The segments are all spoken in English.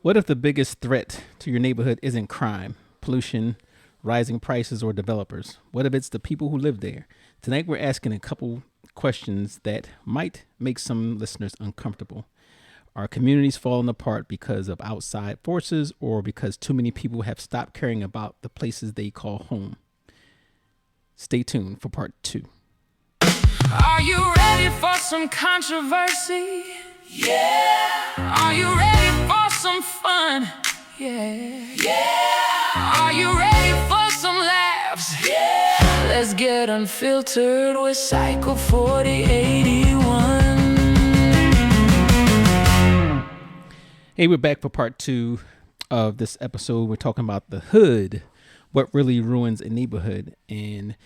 What if the biggest threat to your neighborhood isn't crime, pollution, rising prices, or developers? What if it's the people who live there? Tonight, we're asking a couple questions that might make some listeners uncomfortable. Are communities falling apart because of outside forces or because too many people have stopped caring about the places they call home? Stay tuned for part two. Are you ready for some controversy? Yeah. Are you ready for some fun? Yeah. Yeah. Are you ready for some laughs? Yeah. Let's get unfiltered with Cycle 4081. Hey, we're back for part two of this episode. We're talking about the hood, what really ruins a neighborhood. And,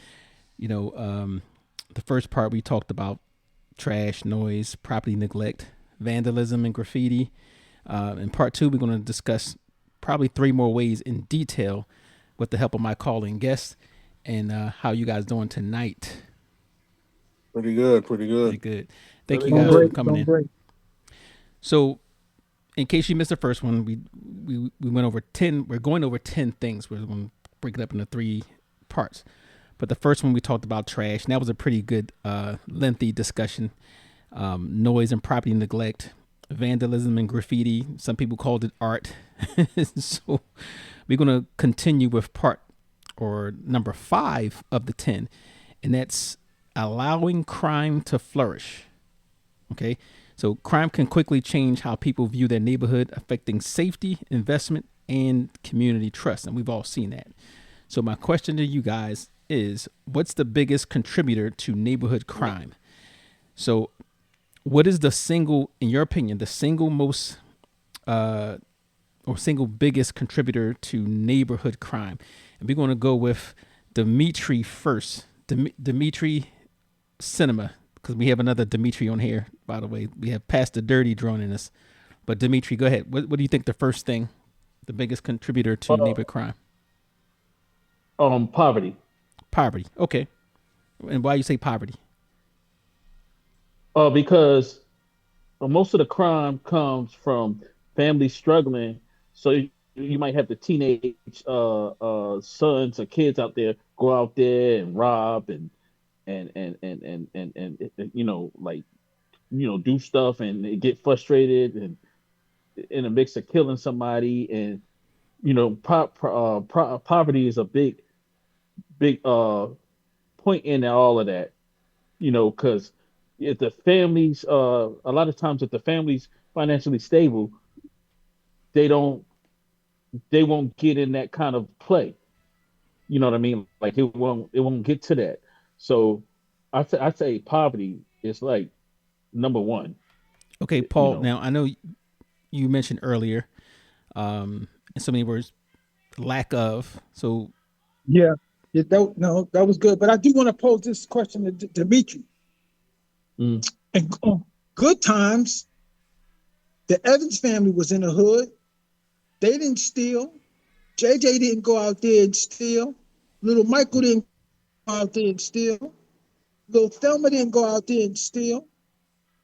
the first part we talked about trash, noise, property neglect, vandalism, and graffiti. In part two, we're going to discuss probably three more ways in detail with the help of my calling guests and how you guys doing tonight. Pretty good, pretty Pretty good. good. Thank you Doing guys for great, coming doing in. great. So, in case you missed the first one, we went over 10. We're going over 10 things. We're going to break it up into three parts. But the first one we talked about trash, and that was a pretty good, lengthy discussion. Noise and property neglect, vandalism and graffiti. Some people called it art. So we're going to continue with part or number 5 of the 10, and that's allowing crime to flourish. Okay. So crime can quickly change how people view their neighborhood, affecting safety, investment, and community trust. And we've all seen that. So my question to you guys is, what's the biggest contributor to neighborhood crime? So what is in your opinion, the single most or single biggest contributor to neighborhood crime? And we're going to go with Dimitri first. Dimitri Cinema, because we have another Dimitri on here, by the way. We have Pastor Dirty joining us. But Dimitri, go ahead. What do you think the biggest contributor to neighborhood crime? Poverty. Poverty. Okay. And why you say poverty? Because most of the crime comes from families struggling. So you might have the teenage sons or kids out there go out there and rob and do stuff and they get frustrated and in a mix of killing somebody. And poverty is a big point in all of that. Because if the families, a lot of times, if the family's financially stable, they don't, they won't get in that kind of play. You know what I mean? Like it won't get to that. So I say poverty is like number one. Okay, You Paul. know, Now I know you mentioned earlier, in so many words, lack of. So Yeah, yeah, no, that was good. But I do want to pose this question to Dimitri. Mm. And good times, the Evans family was in the hood. They didn't steal. JJ didn't go out there and steal. Little Michael didn't go out there and steal. Little Thelma didn't go out there and steal.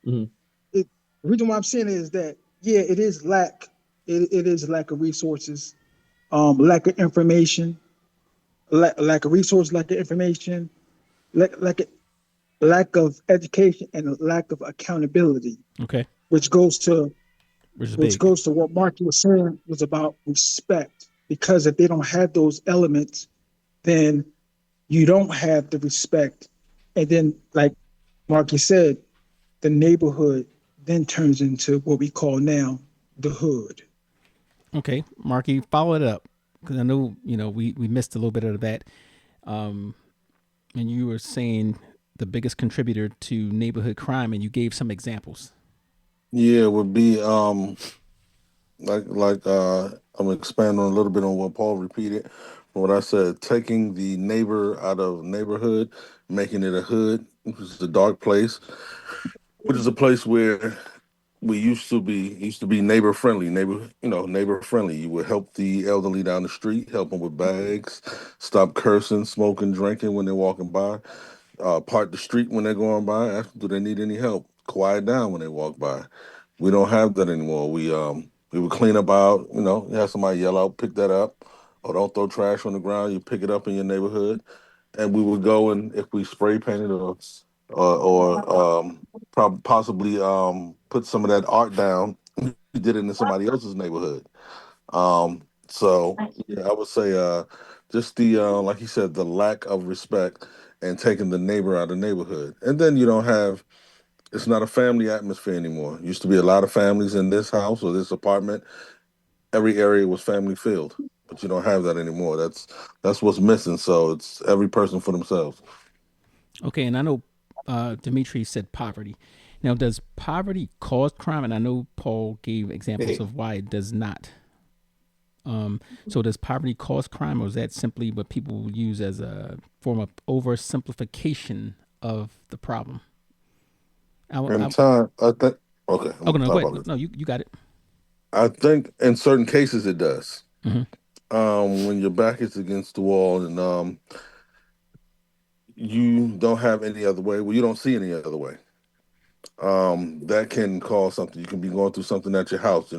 Mhm. The reason why I'm saying is that, yeah, it is lack. It is lack of resources, lack of information, lack of resource, lack of information, lack of education, and a lack of accountability, okay, which goes to which is which big. goes to what Marky was saying was about respect. Because if they don't have those elements, then you don't have the respect. And then, like Marky said, the neighborhood then turns into what we call now the hood. Okay, Marky, follow it up because I know we missed a little bit of that. Um, and you were saying the biggest contributor to neighborhood crime, and you gave some examples. Yeah, it would be like I'm expanding a little bit on what Paul repeated. What I said, taking the neighbor out of neighborhood, making it a hood, which is a dark place, which is a place where we used to be neighbor friendly, neighbor friendly. You would help the elderly down the street, help them with bags, stop cursing, smoking, drinking when they're walking by, part the street when they're going by, ask them, do they need any help? Quiet down when they walk by. We don't have that anymore. We would clean up out, you have somebody yell out, pick that up, or don't throw trash on the ground. You pick it up in your neighborhood, and we would go, and if we spray painted or possibly put some of that art down, we did it in somebody else's neighborhood. So yeah, I would say just the like you said, the lack of respect and taking the neighbor out of the neighborhood, and then you don't have it's not a family atmosphere anymore. Used to be a lot of families in this house or this apartment. Every area was family filled, but you don't have that anymore. That's what's missing. So it's every person for themselves. Okay, and I know Dimitri said poverty. Now, does poverty cause crime? And I know Paul gave examples of why it does not. So does poverty cause crime, or is that simply what people use as a form of oversimplification of the problem? In time, I think. Okay, I'm Oh gonna no, talk go about ahead. this. No, you got it. I think in certain cases it does. Hmm. When your back is against the wall and you don't have any other way, well, you don't see any other way. That can cause something. You can be going through something at your house. You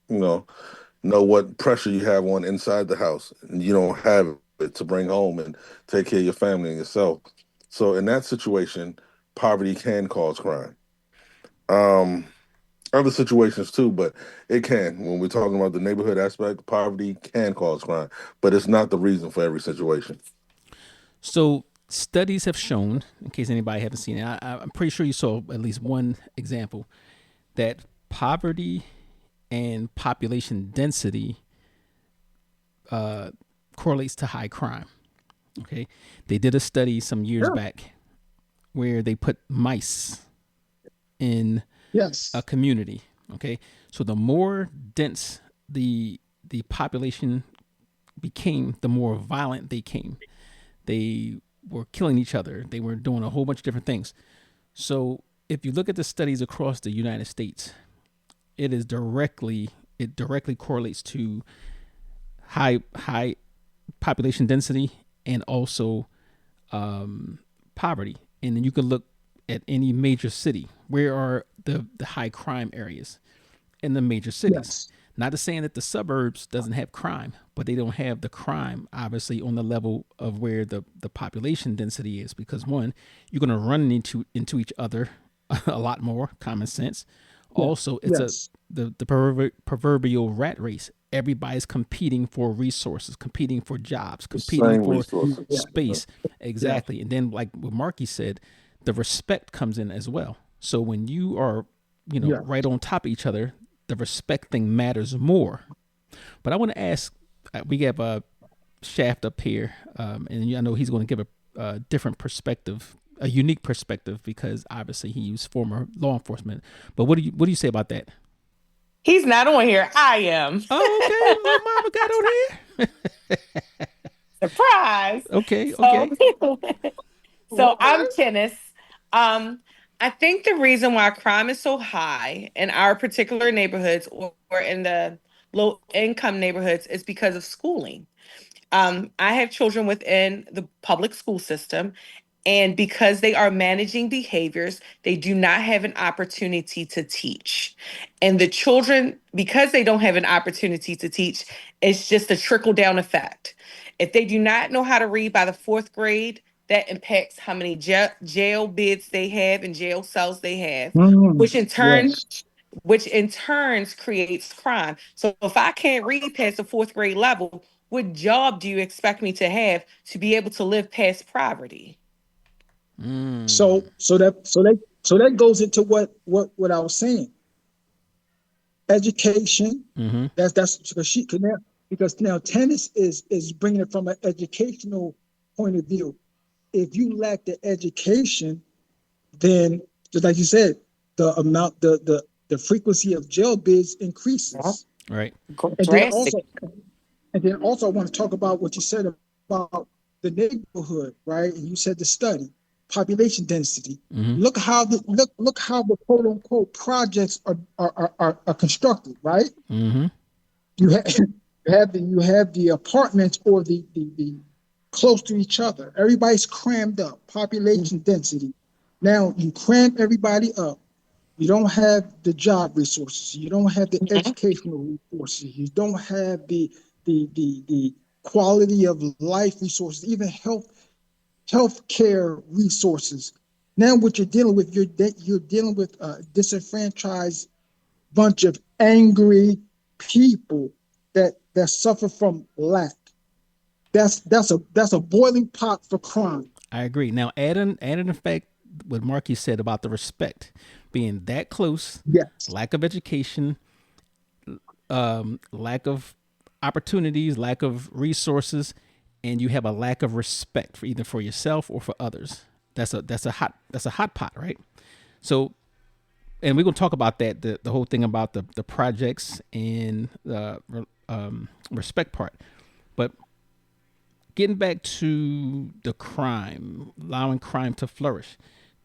know what pressure you have on inside the house, and you don't have it to bring home and take care of your family and yourself. So in that situation, poverty can cause crime. Um, Other situations too, but it can. When we're talking about the neighborhood aspect, poverty can cause crime, but it's not the reason for every situation. So studies have shown, in case anybody haven't seen it, I'm pretty sure you saw at least one example that poverty and population density correlates to high crime. Okay, they did a study some years Sure. back where they put mice in a Yes. community. Okay, so the more dense the population became, the more violent they came. They were killing each other. They were doing a whole bunch of different things. So if you look at the studies across the United States, it directly correlates to high population density and also poverty. And then you can look at any major city. Where are the high crime areas in the major cities? Yes. Not to saying that the suburbs doesn't have crime, but they don't have the crime obviously on the level of where the population density is. Because one, you're going to run into each other a lot more. Common sense. Yeah. Also, it's Yes. the proverbial rat race. Everybody's competing for resources, competing for jobs, The competing same for resources. Yeah. space. Yeah. Exactly. And then, like what Marky said, the respect comes in as well. So when you are, Yeah. right on top of each other, the respect thing matters more. But I want to ask, we have a Shaft up here, and I know he's going to give a different perspective, a unique perspective, because obviously he was former law enforcement. But what do you say about that? He's not on here. I am. Oh, okay, little mama got on here. Surprise. Okay, So, okay. so Okay. I'm Tennis. Um, I think the reason why crime is so high in our particular neighborhoods or in the low income neighborhoods is because of schooling. I have children within the public school system, and because they are managing behaviors, they do not have an opportunity to teach. And the children, because they don't have an opportunity to teach, it's just a trickle down effect. If they do not know how to read by the fourth grade, that impacts how many jail bids they have and jail cells they have, Mm. which in turn Yes. which in turns creates crime. So if I can't read past the fourth grade level, what job do you expect me to have to be able to live past poverty? Mm. So that goes into what I was saying. Education. Mm-hmm. That's because now tennis is bringing it from an educational point of view. If you lack the education, then just like you said, the frequency of jail bids Yeah. increases. Right. And then Drastic. also I want to talk about what you said about the neighborhood, right? And you said the study, population density. Mm-hmm. Look how the quote unquote projects are constructed, right? Mm-hmm. You have you have the apartments or the close to each other. Everybody's crammed up, population density. Now you cram everybody up. You don't have the job resources. You don't have the Mhm. educational resources. You don't have the quality of life resources, even health care resources. Now, what you're dealing with, you're dealing with a disenfranchised bunch of angry people that suffer from lack. That's a boiling pot for crime. I agree. Now, add in the fact what Marky said about the respect being that close, Yes. lack of education, lack of opportunities, lack of resources, and you have a lack of respect for either for yourself or for others. That's a hot pot, right? So, and we're gonna talk about that the whole thing about the projects and the respect part, but getting back to the crime, allowing crime to flourish,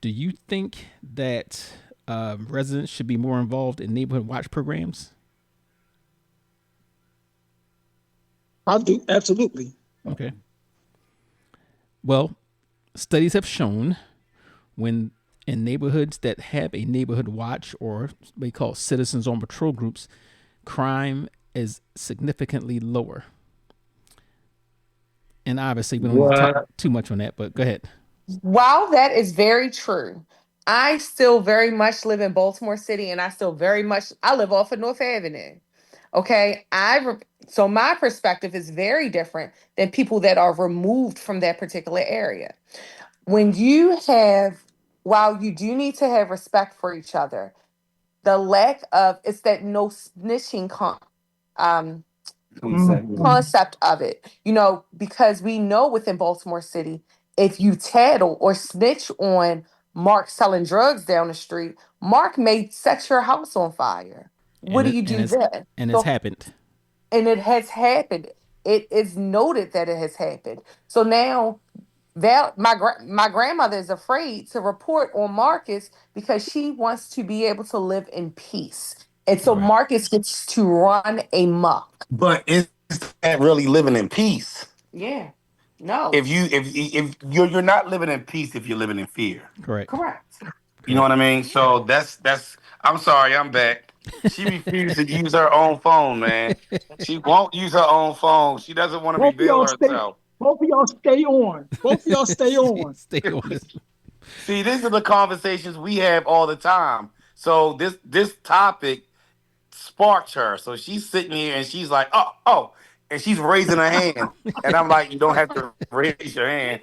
do you think that residents should be more involved in neighborhood watch programs? I do, absolutely. Okay. Well, studies have shown when in neighborhoods that have a neighborhood watch or we call citizens on patrol groups, crime is significantly lower. And obviously, we don't need to talk What? too much on that, but go ahead. While that is very true, I still very much live in Baltimore City, and I live off of North Avenue. Okay, so my perspective is very different than people that are removed from that particular area. When you have, while you do need to have respect for each other, the lack of it's that no snitching um concept of it. Because we know within Baltimore City, if you tattle or snitch on Mark selling drugs down the street, Mark may set your house on fire. What And do it you and do it's then? and it's So, happened. and it has happened. It is noted that it has happened. So now my grandmother is afraid to report on Marcus because she wants to be able to live in peace. And so Right. Marcus gets to run amok. But is that really living in peace? Yeah. No. If you're not living in peace if you're living in fear. Correct. Correct. You know Correct. what I mean? So that's. I'm sorry, I'm back. She refused to use her own phone, man. She won't use her own phone. She doesn't want to Both of reveal y'all stay. herself. Both of y'all stay on. Both of y'all stay on. Stay on this. See, these are the conversations we have all the time. So this topic sparked her. So she's sitting here and she's like, oh, and she's raising her hand, and I'm like, you don't have to raise your hand.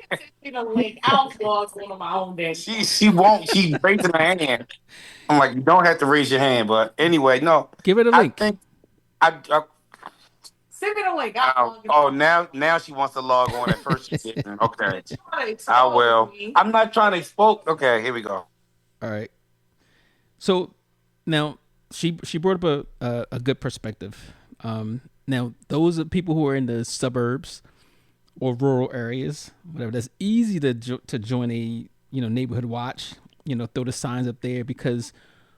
She won't. She's raising her hand. I'm like, you don't have to raise your hand. But anyway, no, Give it a I link. think I oh, now she wants to log on. At first she didn't. Okay, I will. I'm not trying to expose. Okay, here we go. All right. So now she brought up a good perspective. Now those are people who are in the suburbs or rural areas, whatever. That's easy to join a neighborhood watch. Throw the signs up there because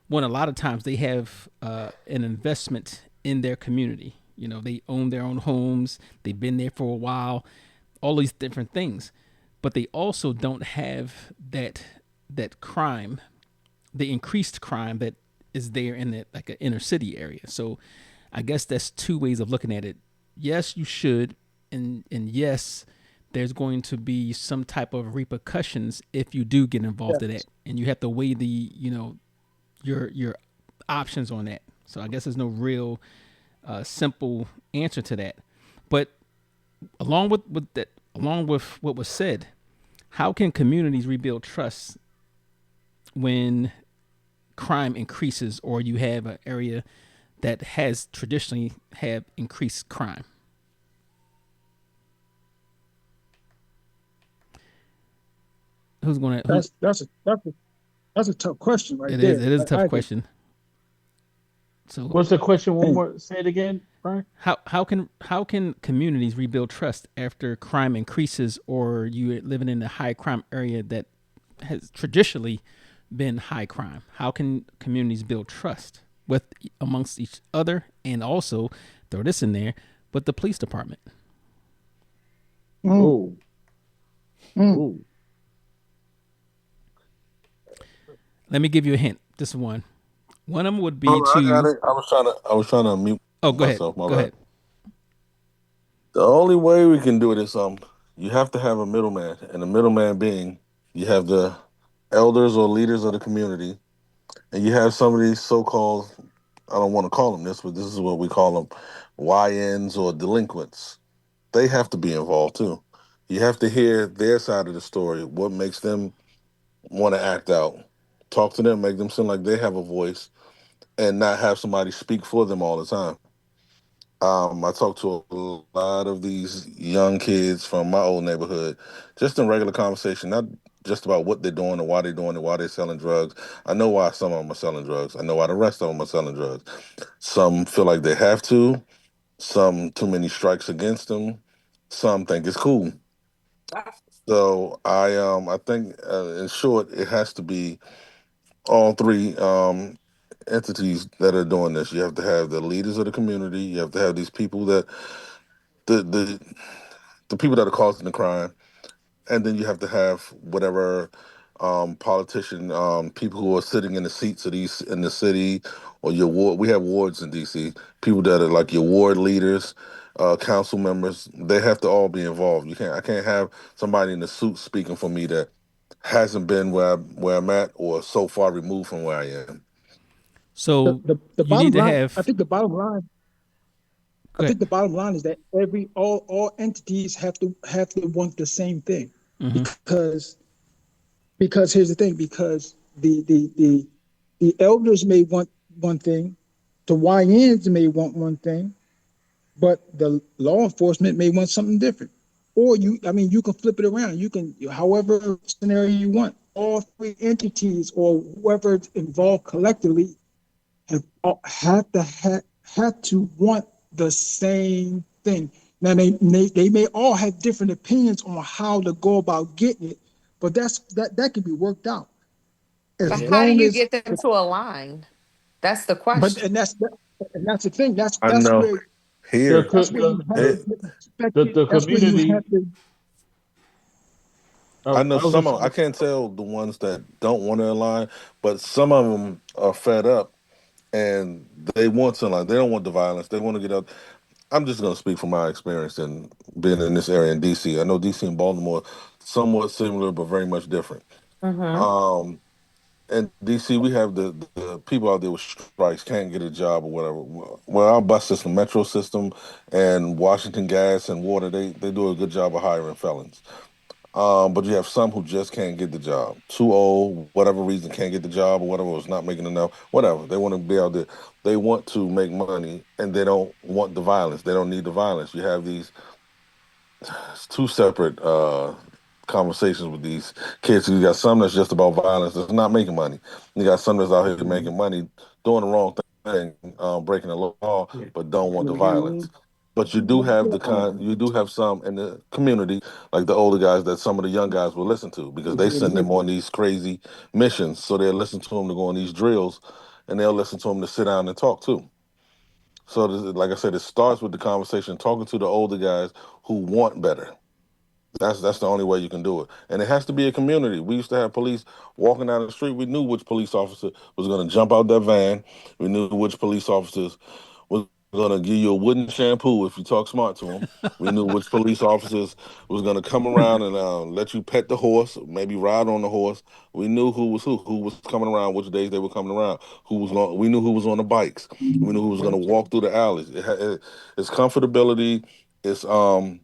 one, a lot of times they have an investment in their community. They own their own homes. They've been there for a while. All these different things, but they also don't have that crime, the increased crime that is there in that like an inner city area. So I guess that's two ways of looking at it. Yes, you should, and yes, there's going to be some type of repercussions if you do get involved in that, Yes. and you have to weigh the your options on that. So I guess there's no real simple answer to that. But along with what was said, how can communities rebuild trust when crime increases or you have an area that has traditionally have increased crime? Who's going to who? That's a tough question right It is. there. It is a I tough agree. question. So What's the question? One And more. Say it again, Brian. how can communities rebuild trust after crime increases or you living in a high crime area that has traditionally been high crime? How can communities build trust with amongst each other and also throw this in there with the police department? mm, Oh, mm, oh. Let me give you a hint. This one. One of them would be Hold on, I got to. it. I was trying to mute Oh, go ahead. myself. My Go bad. ahead. The only way we can do it is you have to have a middleman, and the middleman being you have the elders or leaders of the community, and you have some of these so-called, I don't want to call them this, but this is what we call them, YNs or delinquents. They have to be involved too. You have to hear their side of the story, what makes them want to act out. Talk to them, make them seem like they have a voice, and not have somebody speak for them all the time. I talked to a lot of these young kids from my old neighborhood, just in regular conversation, not just about what they're doing and why they're doing it, why they're selling drugs. I know why some of them are selling drugs. I know why the rest of them are selling drugs. Some feel like they have to. Some too many strikes against them. Some think it's cool. So I think in short, it has to be all three entities that are doing this. You have to have the leaders of the community. You have to have these people that the the people that are causing the crime, and then you have to have whatever politician people who are sitting in the seats of these in the city or your ward. We have wards in DC. People that are like your ward leaders, council members. They have to all be involved. You can't. I can't have somebody in the suit speaking for me that hasn't been where I'm at or so far removed from where I am. So The you need bottom to line, I have. think the bottom line, I Go ahead. think the bottom line is that all entities have to want the same thing, Mm-hmm. because here's the thing, because the elders may want one thing, the YNs may want one thing, but the law enforcement may want something different. Or I mean, you can flip it around. You can, however scenario you want. All three entities or whoever's involved collectively have to want the same thing. Now they may all have different opinions on how to go about getting it, but that can be worked out as But how do long you as. get them to align? That's the But question. and that's the thing. That's I that's know where The here. that's where you have to It, get the, respected. the That's where you community. have to. I know I was some just of. I can't tell the ones that don't want to align, but some of them are fed up and they want to align. They don't want the violence. They want to get out. I'm just going to speak from my experience and being in this area in DC. I know DC and Baltimore somewhat similar, but very much different. Mm-hmm. Um, in DC, we have the people out there with strikes can't get a job or whatever. Well, our bus system, metro system, and Washington Gas and Water, they do a good job of hiring felons. But you have some who just can't get the job. Too old, whatever reason, can't get the job or whatever, was not making enough, whatever. They want to be out there. They want to make money and they don't want the violence. They don't need the violence. You have these it's two separate conversations with these kids. You got some that's just about violence that's not making money. You got some that's out here making money, doing the wrong thing, breaking the law, but don't want the violence. But you do have you do have some in the community, like the older guys that some of the young guys will listen to because they send them on these crazy missions. So they'll listen to them to go on these drills, and they'll listen to them to sit down and talk too. So, like I said, it starts with the conversation, talking to the older guys who want better. That's the only way you can do it, and it has to be a community. We used to have police walking down the street. We knew which police officer was going to jump out that van. We knew which police officers was going to give you a wooden shampoo if you talk smart to them. We knew which police officers was going to come around and let you pet the horse, maybe ride on the horse. We knew who was coming around, which days they were coming around. Who was going? We knew who was on the bikes. We knew who was going to walk through the alleys. It's comfortability. It's um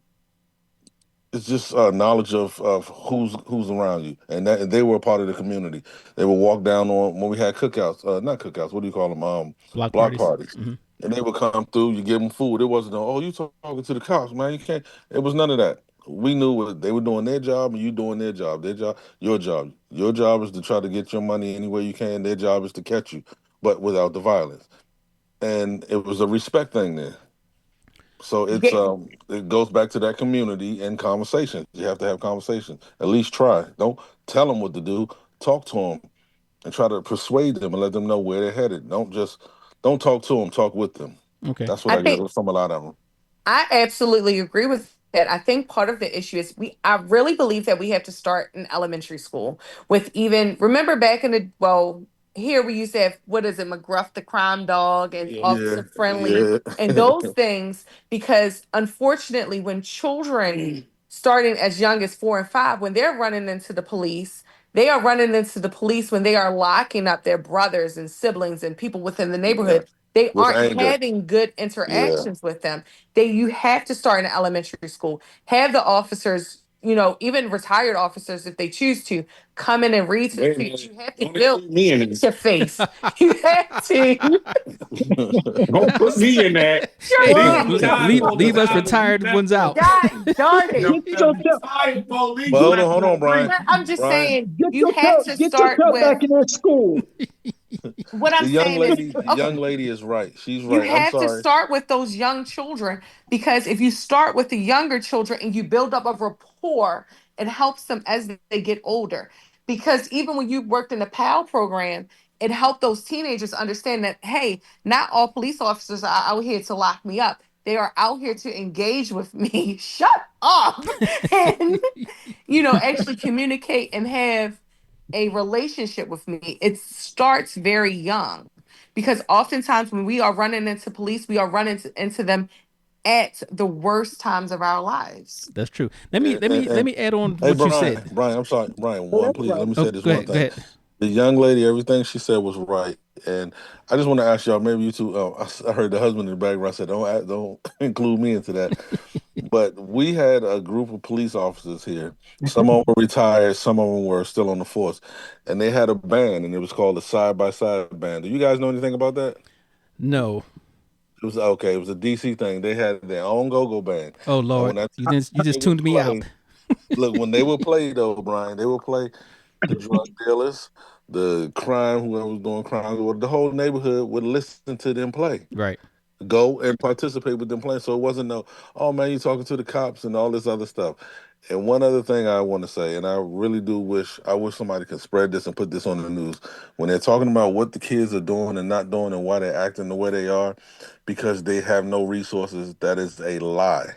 it's just knowledge of who's around you, and that and they were a part of the community. They would walk down on when we had cookouts, not cookouts. What do you call them? Block Block parties. parties. Mm-hmm. And they would come through. You give them food. It wasn't oh you talking to the cops, man. You can't. It was none of that. We knew they were doing their job, and you doing their job. Their job, your job. Your job is to try to get your money any way you can. Their job is to catch you, but without the violence. And it was a respect thing there. So it goes back to that community and conversations. You have to have conversations. At least try. Don't tell them what to do. Talk to them and try to persuade them and let them know where they're headed. Don't talk to them. Talk with them. Okay. That's what I I get think from a lot of them. I absolutely agree with that. I think part of the issue is I really believe that we have to start in elementary school with even remember back in the well here we used to have, what is it, McGruff the crime dog and Yeah, officer friendly yeah. and those things, because unfortunately when children starting as young as 4 and 5, when they're running into the police, they are running into the police when they are locking up their brothers and siblings and people within the Yeah. neighborhood. They With aren't anger. having good Yeah. interactions with them. You have to start in elementary school, have the officers, even retired officers, if they choose to, come in and read to the kids. You have to build Me in it. your face. You have to. Don't put me in that. Shut They Hey, up. gonna die for the leave us time to be retired ones out. God darn it. the, Get the yourself, retired police But not hold on, gonna Brian. bring. But I'm just Brian, saying, you have to get start yourself with back in that school. what I'm saying is the young lady is right. She's you right. I'm have to sorry. start with those young children, because if you start with the younger children and you build up a rapport, it helps them as they get older. Because even when you worked in the PAL program, it helped those teenagers understand that, hey, not all police officers are out here to lock me up. They are out here to engage with me. Shut up. And, actually communicate and have a relationship with me. It starts very young, because oftentimes when we are running into police, we are running into them at the worst times of our lives. That's true. Let me And, let and, me let and me add on hey, what you said. Brian, I'm sorry, Brian. Oh, One, that's please. right. Let me Oh, say this go one ahead. Go thing. ahead. The young lady, everything she said was right, and I just want to ask y'all. Maybe you two. I heard the husband in the background said, don't include me into that." But we had a group of police officers here. Some of them were retired, some of them were still on the force, and they had a band, and it was called the Side by Side Band. Do you guys know anything about that? No. It was okay. It was a DC thing. They had their own go-go band, Oh and Lord, when that you they just would tuned me play, out. look, when they would play though, Brian, they would play the drug dealers, the crime, whoever was doing crime, or the whole neighborhood would listen to them play, Right. go and participate with them playing. So it wasn't no, oh man, you talking to the cops and all this other stuff. And one other thing I want to say, and I really do wish, I wish somebody could spread this and put this on the news when they're talking about what the kids are doing and not doing and why they're acting the way they are, because they have no resources. That is a lie.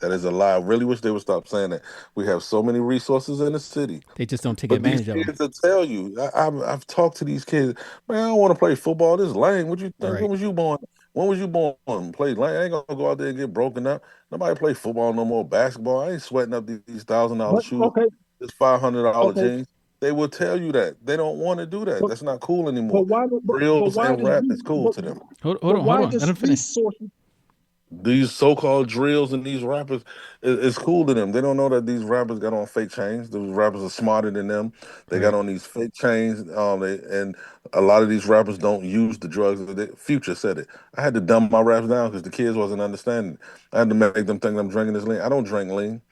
That is a lie. I really wish they would stop saying that. We have so many resources in the city. They just don't take But these advantage of them. kids will tell you. I've talked to these kids. Man, I don't want to play football. This is lame. What you think? When Right. was you born? When was you born? Play lame. I ain't gonna go out there and get broken up. Nobody play football no more. Basketball. I ain't sweating up these $1,000 But shoes. okay, This $500 okay. jeans. They will tell you that they don't want to do that. But That's not cool but anymore. why? But Drills why and does rap is cool to them. Hold but on. Hold why on. Let does him finish. resources? These so-called drills and these rappers, it's cool to them. They don't know that these rappers got on fake chains. Those rappers are smarter than them. They got Right. on these fake chains. And a lot of these rappers don't use the drugs. Future said it. I had to dumb my raps down because the kids wasn't understanding. I had to make them think I'm drinking this lean. I don't drink lean.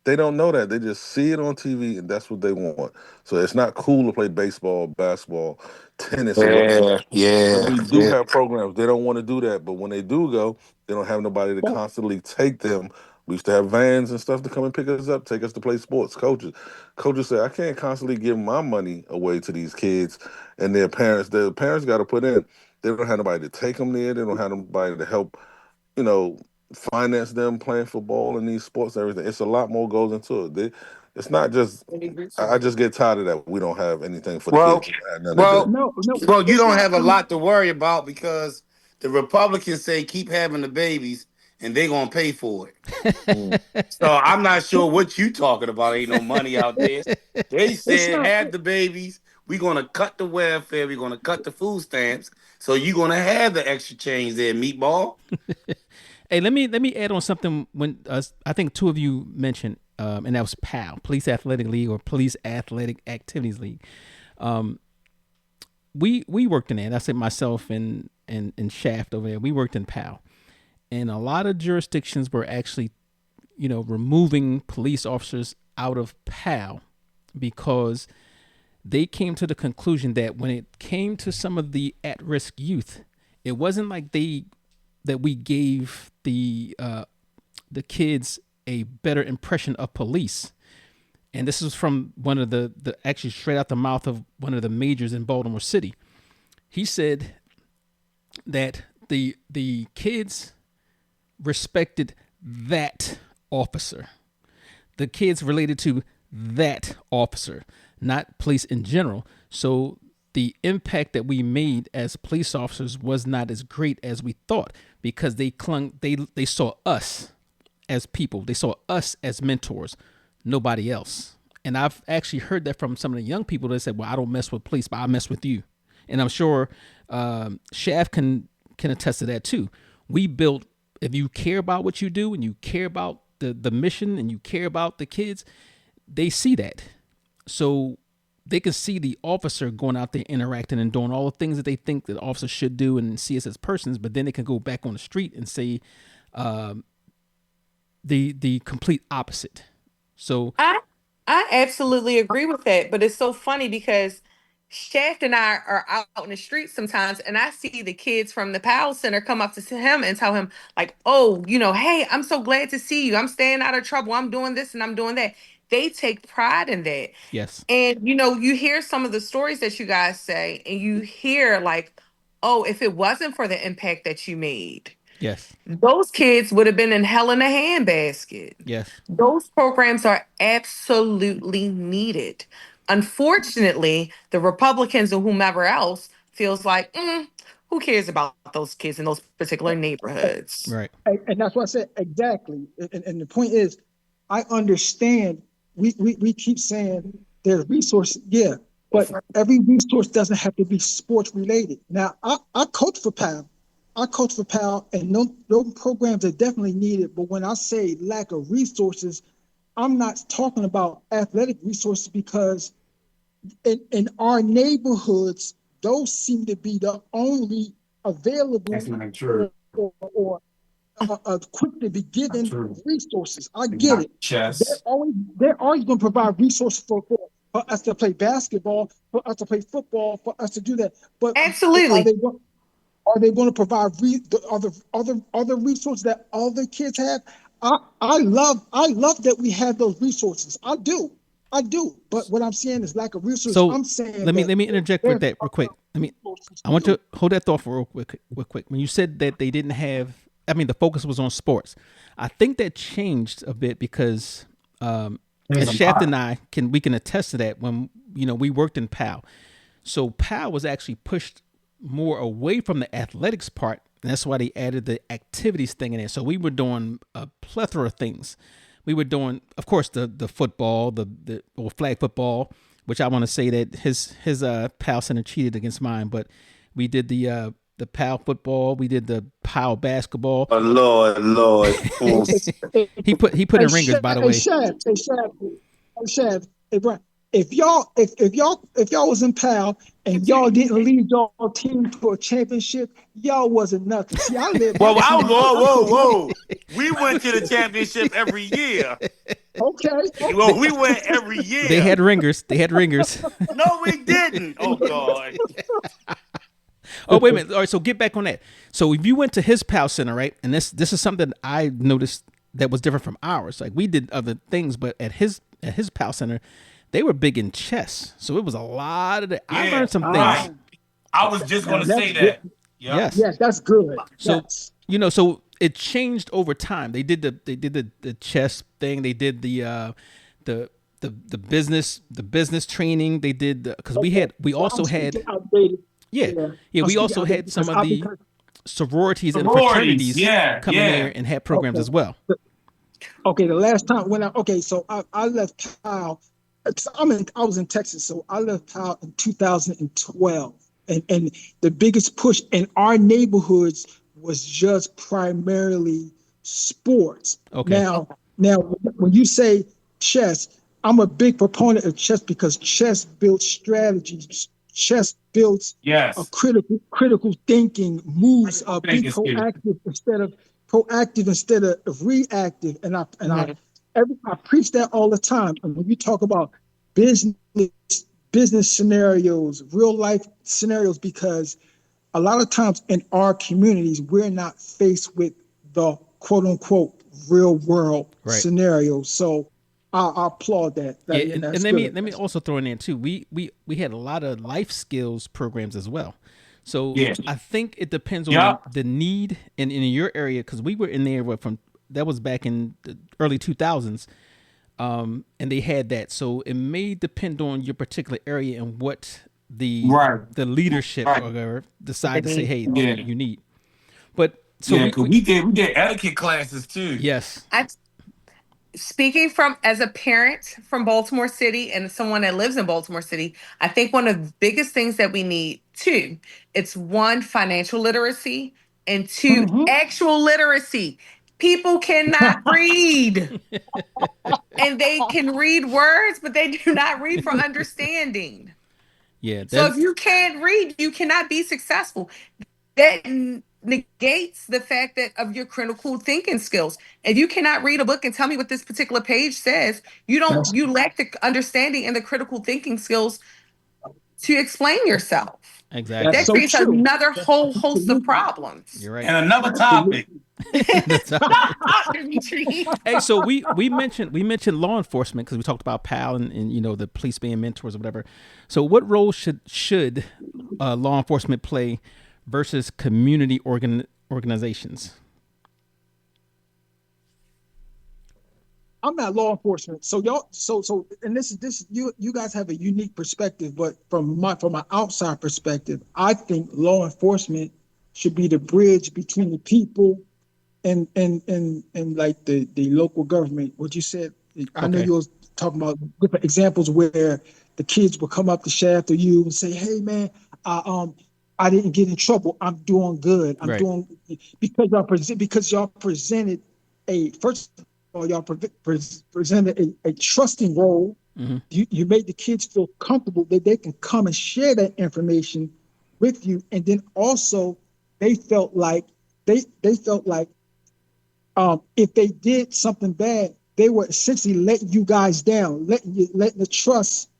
They don't know that. They just see it on TV and that's what they want. So it's not cool to play baseball, basketball, tennis, or whatever. Yeah, When yeah, we do yeah. have programs, they don't want to do that. But when they do go, they don't have nobody to But constantly take them. We used to have vans and stuff to come and pick us up, take us to play sports. Coaches say, I can't constantly give my money away to these kids and their parents. Their parents got to put in. They don't have nobody to take them there. They don't have nobody to help, you know, finance them playing football and these sports and everything. It's a lot more goes into it. It's not just. I just get tired of that. We don't have anything for the Well, kids. It had nothing to do. well, no, no, well. You it's don't not. have a lot to worry about because the Republicans say keep having the babies and they're gonna pay for it. Mm. So I'm not sure what you talking about. Ain't no money out there. They It's said not. have the babies. We're gonna cut the welfare. We're gonna cut the food stamps. So you're gonna have the extra change there, meatball. Hey, let me add on something. When I think two of you mentioned, and that was PAL, Police Athletic League or Police Athletic Activities League. We worked in that. I said myself and Shaft over there. We worked in PAL, and a lot of jurisdictions were actually, removing police officers out of PAL because they came to the conclusion that when it came to some of the at-risk youth, it wasn't like that we gave the kids a better impression of police. And this is from one of the actually straight out the mouth of one of the majors in Baltimore City. He said that the kids respected that officer. The kids related to that officer, not police in general. So the impact that we made as police officers was not as great as we thought, because they saw us as people. They saw us as mentors, nobody else. And I've actually heard that from some of the young people that said, well, I don't mess with police, but I mess with you. And I'm sure Shaft can attest to that too. We built, if you care about what you do and you care about the mission and you care about the kids, they see that. So they can see the officer going out there interacting and doing all the things that they think that officers should do and see us as persons, but then they can go back on the street and say the complete opposite. So I absolutely agree with that, but it's so funny because Shaft and I are out in the street sometimes, and I see the kids from the Powell Center come up to him and tell him, like, "Oh, hey, I'm so glad to see you. I'm staying out of trouble. I'm doing this and I'm doing that." They take pride in that. yes, And you hear some of the stories that you guys say, and you hear like, "Oh, if it wasn't for the impact that you made, yes, those kids would have been in hell in a handbasket." yes. Those programs are absolutely needed. Unfortunately, the Republicans or whomever else feels like, who cares about those kids in those particular neighborhoods? Right. And that's what I said exactly. And the point is, I understand. We keep saying there's resources, yeah, but every resource doesn't have to be sports related. Now, I coach for PAL. I coach for PAL, and those programs are definitely needed. But when I say lack of resources, I'm not talking about athletic resources, because in our neighborhoods, those seem to be the only available. That's not true. Or quick to be given True. resources. I get it. Chess. They're always going to provide resources for us to play basketball, for us to play football, for us to do that. But Absolutely. are they going to provide the other resources that other kids have? I love that we have those resources. I do. But what I'm saying is lack of resources. So I'm saying let me interject with that real quick. I want you to hold that thought for real quick. When you said that they didn't have, the focus was on sports. I think that changed a bit because as Shaft and I we can attest to that when we worked in PAL. So PAL was actually pushed more away from the athletics part, and that's why they added the activities thing in there. So we were doing a plethora of things. We were doing, of course, the football, or flag football, which I want to say that his PAL center cheated against mine, but we did the PAL football, we did the PAL basketball. Oh, Lord. he put in ringers, by the way. Shaft, hey, Brian, if y'all was in PAL and y'all didn't lead y'all team to a championship, y'all wasn't nothing. See, I lived. Well, whoa. We went to the championship every year. Okay. Well, we went every year. They had ringers. No, we didn't. Oh, God. Oh, wait a minute. All right, so get back on that. So if you went to his PAL center, right, and this is something I noticed that was different from ours. Like, we did other things, but at his PAL center, they were big in chess. So it was a lot of I learned some things. I was just going to say that. Yes. Yes, that's good. So so it changed over time. They did the chess thing. They did the business training. They did because we also had we also had some of the sororities and fraternities come in there and had programs as well. Okay, the last time so I left PAL. I was in Texas, so I left PAL in 2012, and the biggest push in our neighborhoods was just primarily sports. Okay. Now, when you say chess, I'm a big proponent of chess because chess builds strategies. Chess builds a critical thinking, moves, being proactive instead of reactive, and I preach that all the time. And when you talk about business scenarios, real life scenarios, because a lot of times in our communities, we're not faced with the quote unquote real world scenarios. So I applaud that. And let me also throw in there too. We had a lot of life skills programs as well. So I think it depends on the need in your area, because we were in there that was back in the early 2000s, and they had that. So it may depend on your particular area and what the Right. the leadership or Right. whatever decide to say, hey, Yeah. you need. But so Yeah, because we did etiquette classes too. yes, I speaking from as a parent from Baltimore City and someone that lives in Baltimore City, I think one of the biggest things that we need two, it's one, financial literacy, and two, Mm-hmm. actual literacy. People cannot read and they can read words, but they do not read for understanding. yeah, So that if you can't read, you cannot be successful. That negates the fact that of your critical thinking skills. If you cannot read a book and tell me what this particular page says, That's you lack the understanding and the critical thinking skills to explain yourself. that's exactly. That so creates true. another That's whole host of absolutely, problems. You're right. And another topic. absolutely. That's all right. Hey, so we mentioned law enforcement because we talked about PAL and the police being mentors or whatever. So what role should law enforcement play versus community organizations? I'm not law enforcement, so y'all, and this you guys have a unique perspective, but from my outside perspective, I think law enforcement should be the bridge between the people and like the local government. What you said, I know Okay. you was talking about different examples where the kids will come up the shaft of you and say, "Hey, man, I um I didn't get in trouble. I'm doing good. I'm Right. doing," because y'all presented a first of all y'all presented a trusting role. Mm-hmm. You made the kids feel comfortable that they can come and share that information with you, and then also they felt like they felt like if they did something bad, they were essentially letting you guys down, letting the trust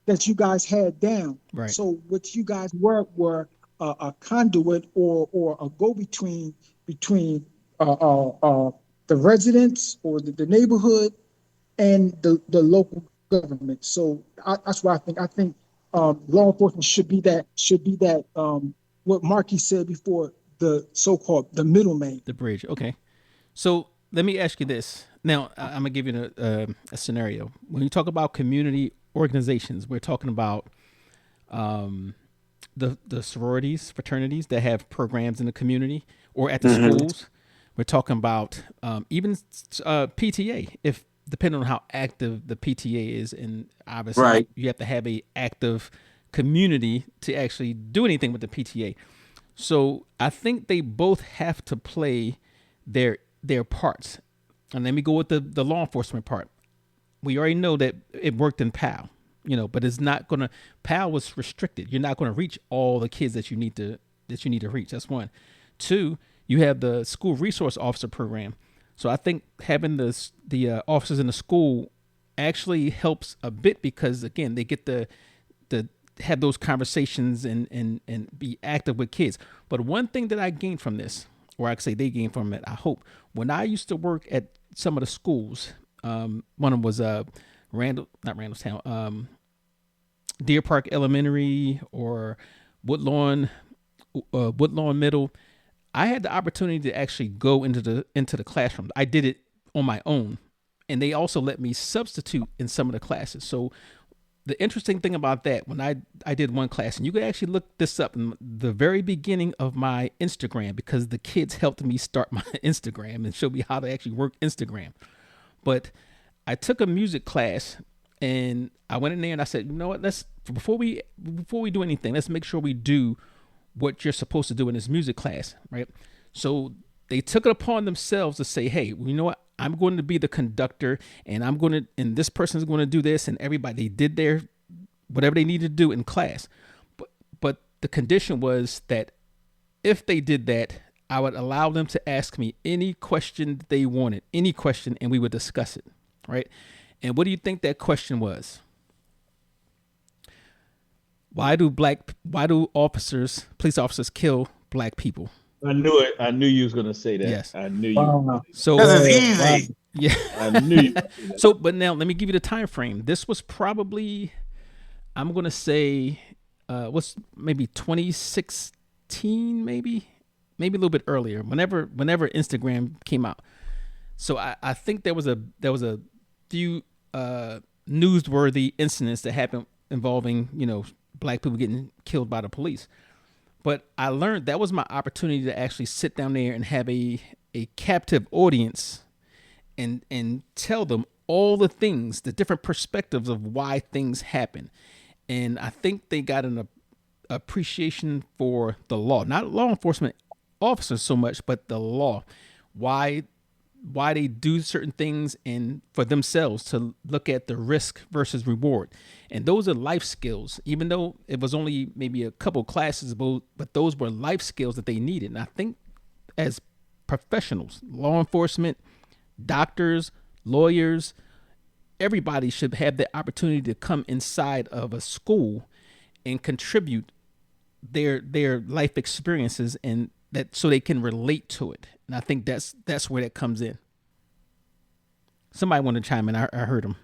that you guys had down. Right. So what you guys were a conduit or a go between uh, uh, uh, the residents or the neighborhood and the local government. So that's why I think law enforcement should be that what Marky said before, the so-called the middleman. The bridge. Okay. So let me ask you this. Now, I'm gonna give you a scenario. When you talk about community organizations, we're talking about um, the sororities, fraternities that have programs in the community or at the Mm-hmm. schools. We're talking about even PTA, if depending on how active the PTA is, and obviously Right. you have to have a active community to actually do anything with the PTA. So I think they both have to play their parts. And let me go with the law enforcement part. We already know that it worked in PAL, but it's not gonna. PAL was restricted. You're not gonna reach all the kids that you need to reach. That's one. Two, you have the school resource officer program. So I think having the officers in the school actually helps a bit because again they get the have those conversations and be active with kids. But one thing that I gained from this, or I could say they gained from it, I hope, when I used to work at some of the schools, one of them was not Randallstown, Deer Park Elementary or Woodlawn Woodlawn Middle. I had the opportunity to actually go into the classroom. I did it on my own, and they also let me substitute in some of the classes. So the interesting thing about that, when I did one class, and you could actually look this up in the very beginning of my Instagram because the kids helped me start my Instagram and show me how to actually work Instagram. But I took a music class and I went in there and I said, you know what, let's before we do anything, let's make sure we do what you're supposed to do in this music class, right? So they took it upon themselves to say, hey, well, you know what? I'm going to be the conductor and this person's going to do this. And everybody did their, whatever they needed to do in class. But the condition was that if they did that, I would allow them to ask me any question that they wanted, any question, and we would discuss it, right? And what do you think that question was? Why do police officers kill black people? I knew it. I knew you was gonna say that. Yes. I knew you. Wow. So Because it's Wow. easy. yeah. I knew you. So, but now let me give you the time frame. This was probably, I'm gonna say, what's maybe 2016, maybe a little bit earlier. Whenever Instagram came out. So I think there was a few newsworthy incidents that happened involving black people getting killed by the police. But I learned that was my opportunity to actually sit down there and have a captive audience and tell them all the things, the different perspectives of why things happen. And I think they got an appreciation for the law, not law enforcement officers so much, but the law, why they do certain things, and for themselves to look at the risk versus reward. And those are life skills, even though it was only maybe a couple classes, but those were life skills that they needed. And I think as professionals, law enforcement, doctors, lawyers, everybody should have the opportunity to come inside of a school and contribute their life experiences, and that so they can relate to it. And I think that's where that comes in. Somebody want to chime in? I heard him.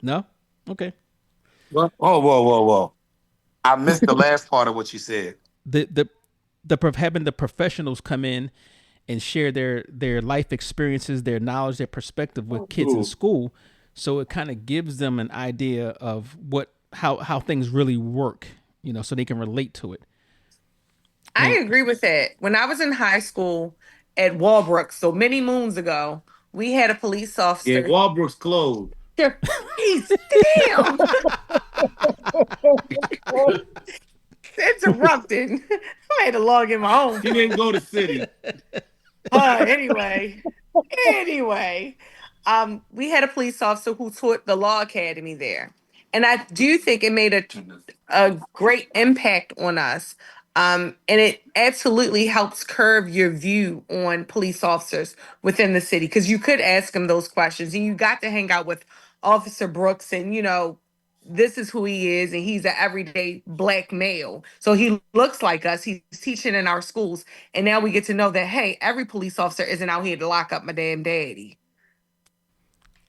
No? Okay. What? Oh, whoa. I missed the last part of what you said. Having the professionals come in and share their life experiences, their knowledge, their perspective with kids in school, so it kind of gives them an idea of how things really work, so they can relate to it. I agree with that. When I was in high school at Walbrook, so many moons ago, we had a police officer. Yeah, Walbrook's closed. He's damn interrupting. I had to log in my own. He didn't go to city. Anyway, we had a police officer who taught the law academy there, and I do think it made a great impact on us. And it absolutely helps curve your view on police officers within the city, because you could ask them those questions, and you got to hang out with Officer Brooks, and this is who he is, and he's an everyday black male. So he looks like us. He's teaching in our schools. And now we get to know that, hey, every police officer isn't out here to lock up my damn daddy.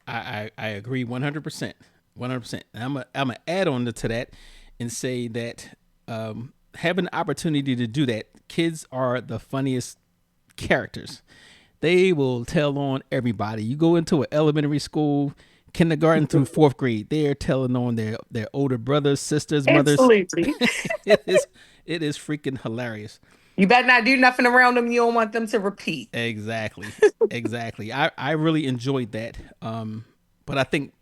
I agree 100%. 100%. And I'm going to add on to that and say that having the opportunity to do that, kids are the funniest characters. They will tell on everybody. You go into an elementary school, kindergarten through fourth grade, they're telling on their older brothers, sisters, mothers. Absolutely. it is freaking hilarious. You better not do nothing around them you don't want them to repeat. Exactly. I really enjoyed that. But I think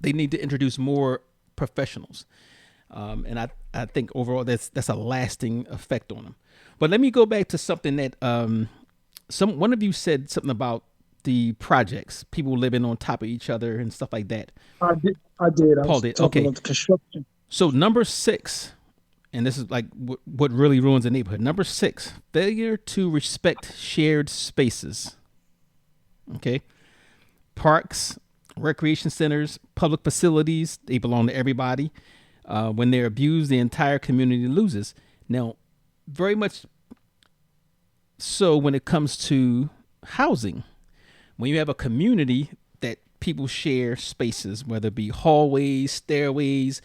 they need to introduce more professionals. And I think overall that's a lasting effect on them. But let me go back to something that one of you said something about the projects, people living on top of each other and stuff like that. I did. Paul did. Okay. About the construction. So number 6, and this is like what really ruins a neighborhood. Number 6, failure to respect shared spaces. Okay. Parks, recreation centers, public facilities, they belong to everybody. When they're abused, the entire community loses. Now, very much so when it comes to housing. When you have a community that people share spaces, whether it be hallways, stairways,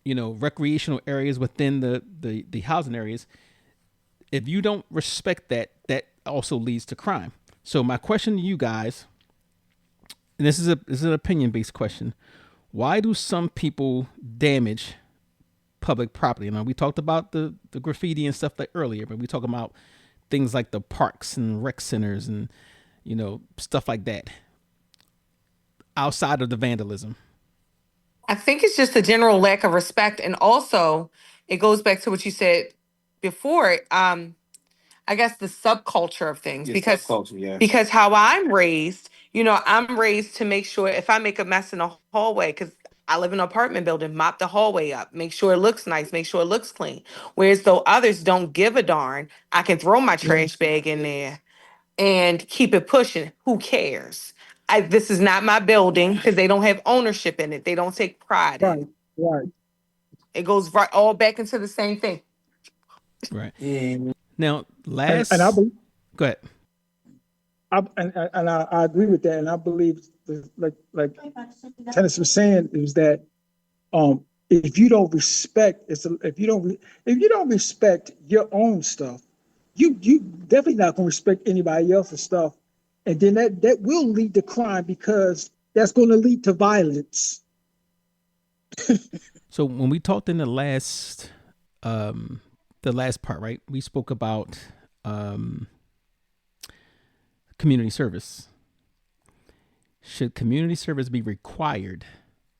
recreational areas within the housing areas, if you don't respect that also leads to crime. So my question to you guys, and this is an opinion-based question, why do some people damage public property? We talked about the graffiti and stuff like earlier, but we talk about things like the parks and rec centers and stuff like that outside of the vandalism. I think it's just a general lack of respect. And also it goes back to what you said before. I guess the subculture of things, because how I'm raised, I'm raised to make sure if I make a mess in a hallway, because I live in an apartment building, mop the hallway up, make sure it looks nice, make sure it looks clean. Whereas though others don't give a darn, I can throw my trash bag in there and keep it pushing. Who cares? This is not my building, because they don't have ownership in it. They don't take pride in it. Right. It goes right all back into the same thing. Right. Yeah. Now, And I believe, go ahead. I agree with that, and I believe like Tennis was saying is that if you don't respect if you don't respect your own stuff, you definitely not gonna respect anybody else's stuff, and then that will lead to crime, because that's going to lead to violence. So when we talked in the last part, right? We spoke about um, community service. Should community service be required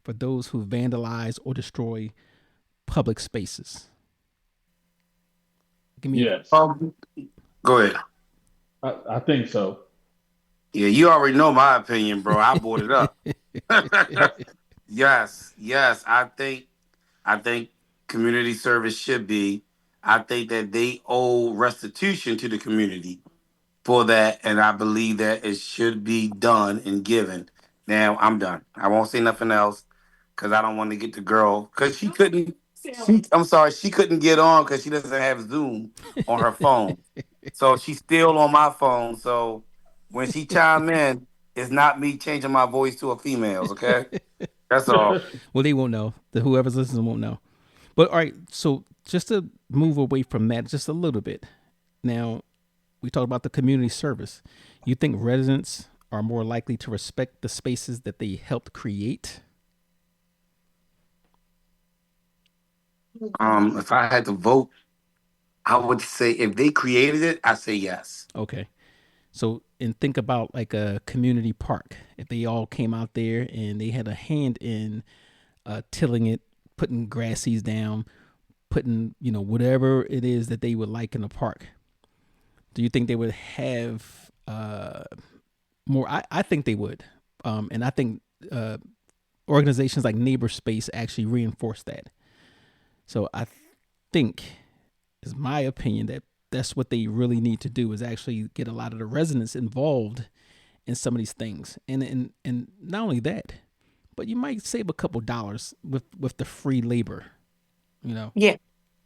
for those who vandalize or destroy public spaces? Give me Yes, Um, Go ahead. I think so. Yeah, you already know my opinion, bro. I brought it up. Yes, yes. I think community service should be. I think that they owe restitution to the community for that, and I believe that it should be done and given. Now I'm done. I won't say nothing else because I don't want to get the girl because she couldn't. I'm sorry, she couldn't get on because she doesn't have Zoom on her phone, so she's still on my phone. So when she chime in, it's not me changing my voice to a female's. Okay, that's all. well, they won't know. The whoever's listening won't know. But all right, so just to move away from that just a little bit. Now, we talked about the community service. You think residents are more likely to respect the spaces that they helped create? If I had to vote, I would say if they created it, I say yes. Okay. So, and think about like a community park. If they all came out there and they had a hand in tilling it, putting grass seeds down, putting, whatever it is that they would like in the park, do you think they would have more? I think they would. And I think organizations like Neighbor Space actually reinforce that. So I think, is my opinion, that that's what they really need to do is actually get a lot of the residents involved in some of these things, and not only that, but you might save a couple dollars with the free labor. You know. Yeah.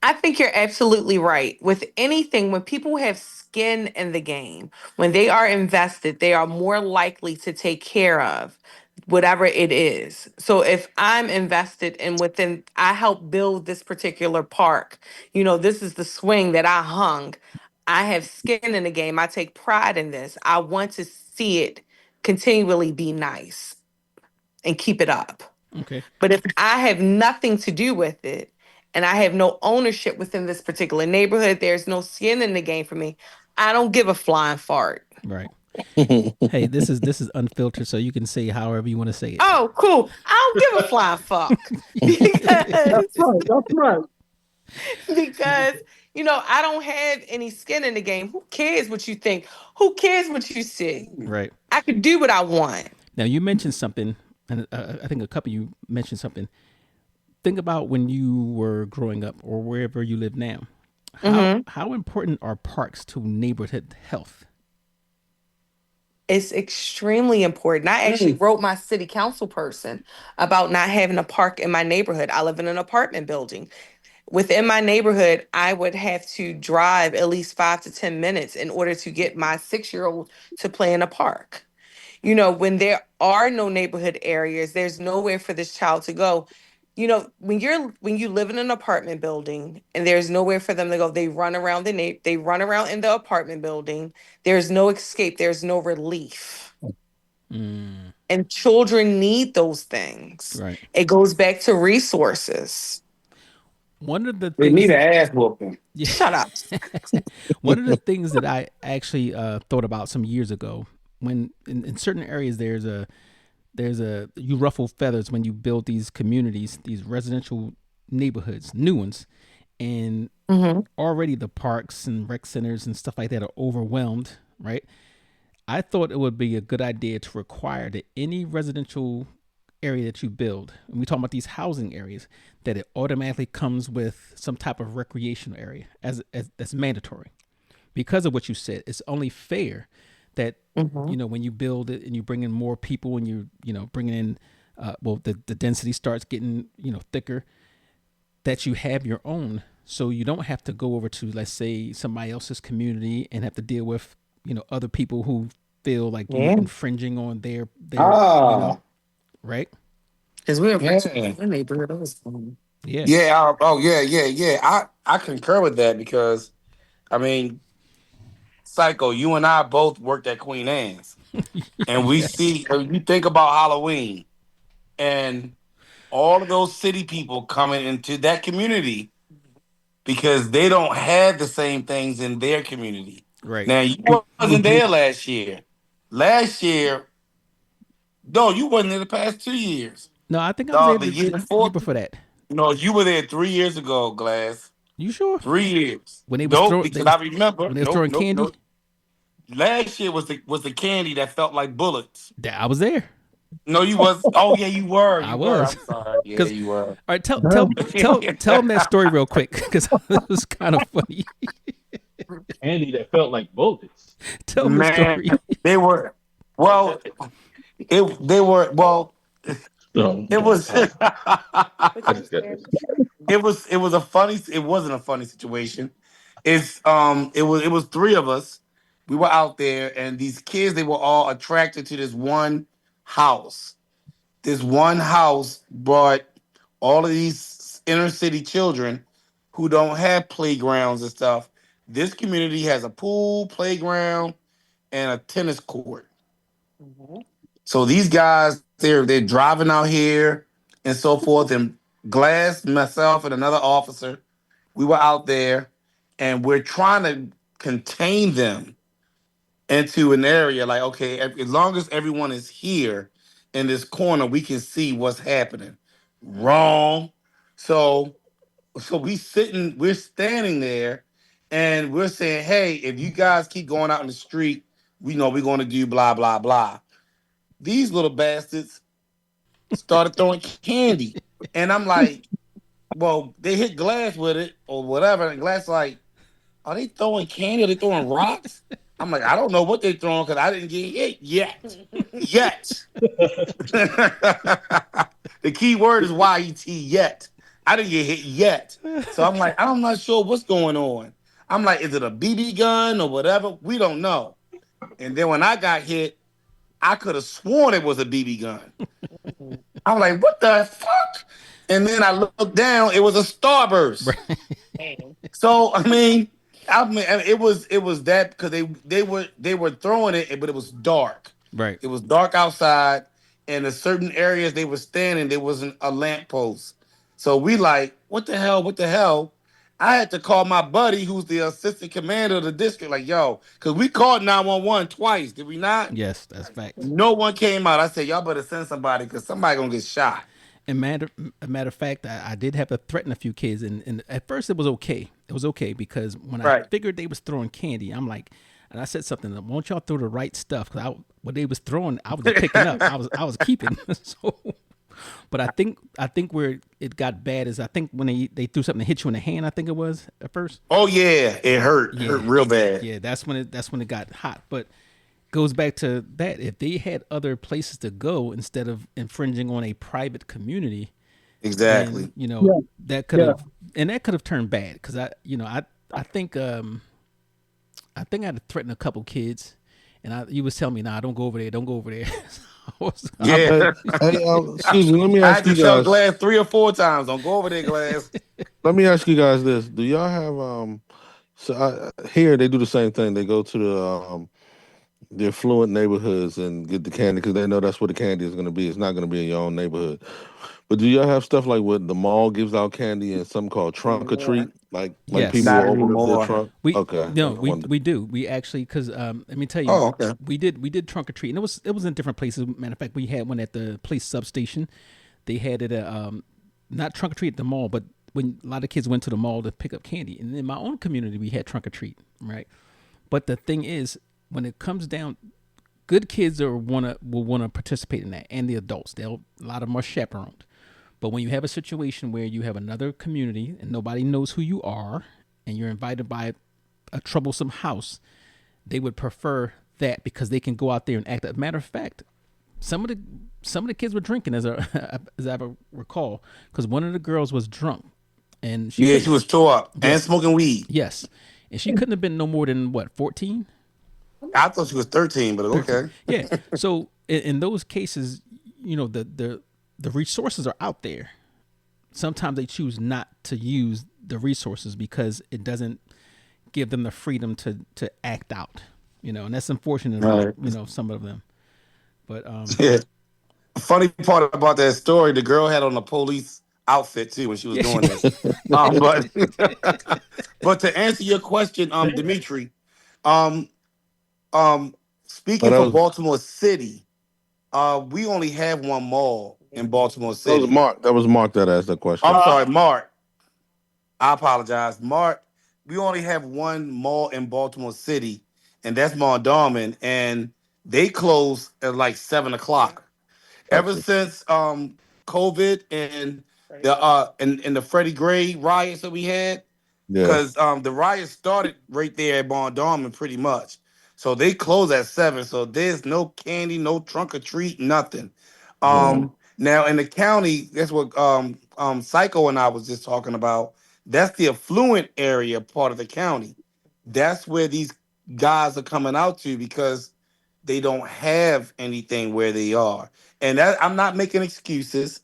I think you're absolutely right. With anything, when people have skin in the game, when they are invested, they are more likely to take care of whatever it is. So if I'm invested in within, I help build this particular park, this is the swing that I hung. I have skin in the game. I take pride in this. I want to see it continually be nice and keep it up. Okay. But if I have nothing to do with it and I have no ownership within this particular neighborhood, there's no skin in the game for me. I don't give a flying fart. Right. Hey, this is unfiltered, so you can say however you want to say it. Oh, cool. I don't give a flying fuck That's because right. That's right. because I don't have any skin in the game. Who cares what you think? Who cares what you see? Right. I can do what I want. Now you mentioned something, and I think a couple of you mentioned something. Think about when you were growing up or wherever you live now. Mhm. How important are parks to neighborhood health? It's extremely important. I actually wrote my city council person about not having a park in my neighborhood. I live in an apartment building. Within my neighborhood, I would have to drive at least 5 to 10 minutes in order to get my 6 year old to play in a park. When there are no neighborhood areas, there's nowhere for this child to go. When you live in an apartment building and there's nowhere for them to go, they run around they run around in the apartment building. There's no escape, there's no relief. Mm, And children need those things. right. It goes back to resources. One of the They things need that an ass whooping. yeah, Shut up. one of the things that I actually thought about some years ago, when in certain areas there's a you ruffle feathers when you build these communities, these residential neighborhoods, new ones, and Hmm. already the parks and rec centers and stuff like that are overwhelmed, right? I thought it would be a good idea to require that any residential area that you build, and we talk about these housing areas, that it automatically comes with some type of recreational area as that's mandatory. Because of what you said, it's only fair that Hmm. when you build it and you bring in more people and you bringing in the density starts getting thicker, that you have your own, so you don't have to go over to, let's say, somebody else's community and have to deal with other people who feel like you're Yeah. infringing on their Ah, right. Because we're a yeah. particular neighborhood. Also. Yeah. Yeah. Oh, yeah, yeah, yeah. I concur with that because I mean, Psycho, you and I both worked at Queen Anne's, and we Yes. see. You think about Halloween, and all of those city people coming into that community because they don't have the same things in their community. Right. Now, you wasn't there last year. Last year, no, you wasn't there the past 2 years. No, I think I was No, there the year the year before. before that. No, you were there 3 years ago, Glass. You sure? 3 years. When they was Nope, throwing they because I was remember. when they was Nope, throwing nope, candy, nope. Last year was the candy that felt like bullets. I was there. No, you was. Oh yeah, you were. I You were. was. I'm sorry. Yeah, Because you were. all right, tell them that story real quick because it was kind of funny. Candy that felt like bullets. Tell them the Man, story. they were. Well, they were. Well, Oh it my was. god. I just got this. it was a funny. It wasn't a funny situation. It was three of us. We were out there, and these kids they were all attracted to this one house. This one house brought all of these inner city children who don't have playgrounds and stuff. This community has a pool, playground, and a tennis court. So these guys, they're driving out here and so forth. And Glass, myself, and another officer, we were out there, and we're trying to contain them into an area. Like, okay, as long as everyone is here in this corner, we can see what's happening. Wrong. So, we're standing there, and we're saying, hey, if you guys keep going out in the street, we know we're going to do blah blah blah. These little bastards started throwing candy. And I'm like, well, they hit Glass with it or whatever. And Glass like, are they throwing candy? Are they throwing rocks? I'm like, I don't know what they're throwing because I didn't get hit yet. Yet. The key word is YET, yet. I didn't get hit yet. So I'm like, I'm not sure what's going on. I'm like, is it a BB gun or whatever? We don't know. And then when I got hit, I could have sworn it was a BB gun. I'm like, what the fuck? And then I looked down, it was a starburst. So I mean, it was that because they were throwing it, but it was dark. Right. It was dark outside, and in certain areas they were standing, there wasn't a lamp post. So we like, what the hell? What the hell? I had to call my buddy, who's the assistant commander of the district, like, yo, because we called 911 twice, did we not? Yes, that's facts. No one came out. I said, y'all better send somebody because somebody gonna get shot. And matter of fact, I did have to threaten a few kids, and at first it was okay. It was okay because when I Right. figured they was throwing candy, I'm like, and I said something. Won't y'all throw the right stuff? Because what they was throwing, I was picking up. I was keeping. So, but I think where it got bad is I think when they threw something that hit you in the hand. I think it was at first. Oh yeah, it hurt. It hurt Yeah, real bad. yeah. That's when it got hot. But goes back to that. If they had other places to go instead of infringing on a private community, then Exactly. Yeah, that could yeah. have that could have turned bad because I think I had to threaten a couple kids, and you was telling me, nah, don't go over there, don't go over there. Hey, Yeah. hey, excuse me. Let me I ask had to you tell guys. Glass 3 or 4 times. Don't go over there, Glass. Let me ask you guys this: do y'all have So here they do the same thing. They go to the affluent neighborhoods and get the candy because they know that's where the candy is going to be. It's not going to be in your own neighborhood. But do y'all have stuff like what the mall gives out candy and something called trunk or Yeah. treat? Like people Yes, Not will open up their anymore. trunk. we Okay, no, I we wonder. we do. We actually because let me tell you, Oh, okay. we did trunk or treat, and it was in different places. Matter of fact, we had one at the police substation. They had it not trunk or treat at the mall, but when a lot of kids went to the mall to pick up candy, and in my own community we had trunk or treat, right? But the thing is, when it comes down, good kids will wanna participate in that, and the adults. A lot of them are chaperoned. But when you have a situation where you have another community and nobody knows who you are, and you're invited by a troublesome house, they would prefer that because they can go out there and act. As a matter of fact, some of the kids were drinking, as I recall, because one of the girls was drunk, and she Yeah, couldn't. she was tore up and Yes, smoking weed. yes, and she couldn't have been no more than what 14. I thought she was 13, but 13. okay. Yeah. So in those cases, the resources are out there. Sometimes they choose not to use the resources because it doesn't give them the freedom to act out. And that's unfortunate about Right. some of them. But Yeah. funny part about that story, the girl had on a police outfit too when she was Yeah, she doing this. did. But but to answer your question, Dimitri, um, um, Oh, speaking for Baltimore City, we only have one mall in Baltimore that was City. Mark. That was Mark that asked that question. I'm sorry, Mark. I apologize, Mark. We only have one mall in Baltimore City, and that's Mondawmin, and they close at like 7 o'clock. Ever Gotcha. since COVID and the Freddie Gray riots that we had, Yeah. because the riots started right there at Mondawmin pretty much. So they close at 7. So there's no candy, no trunk or treat, nothing. Right. Now in the county, that's what Psycho and I was just talking about. That's the affluent area part of the county. That's where these guys are coming out to because they don't have anything where they are. And that I'm not making excuses.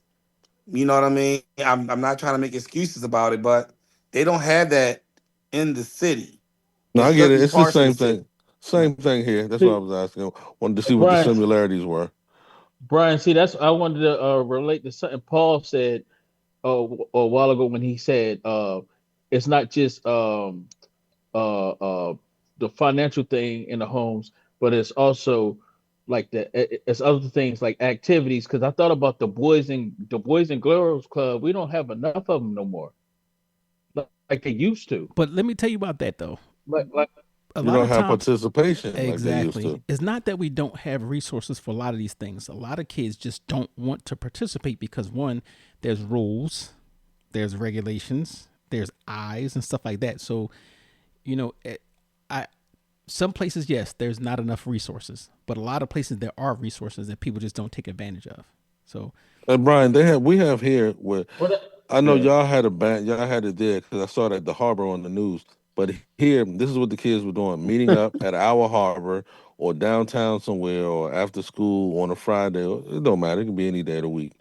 You know what I mean? I'm not trying to make excuses about it, but they don't have that in the city, No, in I get it. certain It's the parts of the same city. thing. Same thing here. That's what I See, was asking. Wanted to see what the Brian, similarities were. Brian, see, that's I wanted to relate to something Paul said a while ago when he said it's not just the financial thing in the homes, but it's also like it's other things like activities. Because I thought about the Boys and Girls Club. We don't have enough of them no more, like they used to. But let me tell you about that though. Like A You lot don't of have times, participation like they used exactly. to. It's not that we don't have resources for a lot of these things. A lot of kids just don't want to participate because one, there's rules, there's regulations, there's eyes and stuff like that. So, you know, I some places, yes, there's not enough resources, but a lot of places there are resources that people just don't take advantage of. So, And Brian, we have here where what? I know Yeah. y'all had a band, y'all had it there because I saw that at the harbor on the news. But here, this is what the kids were doing: meeting up at our harbor or downtown somewhere or after school on a Friday. It don't matter; it can be any day of the week.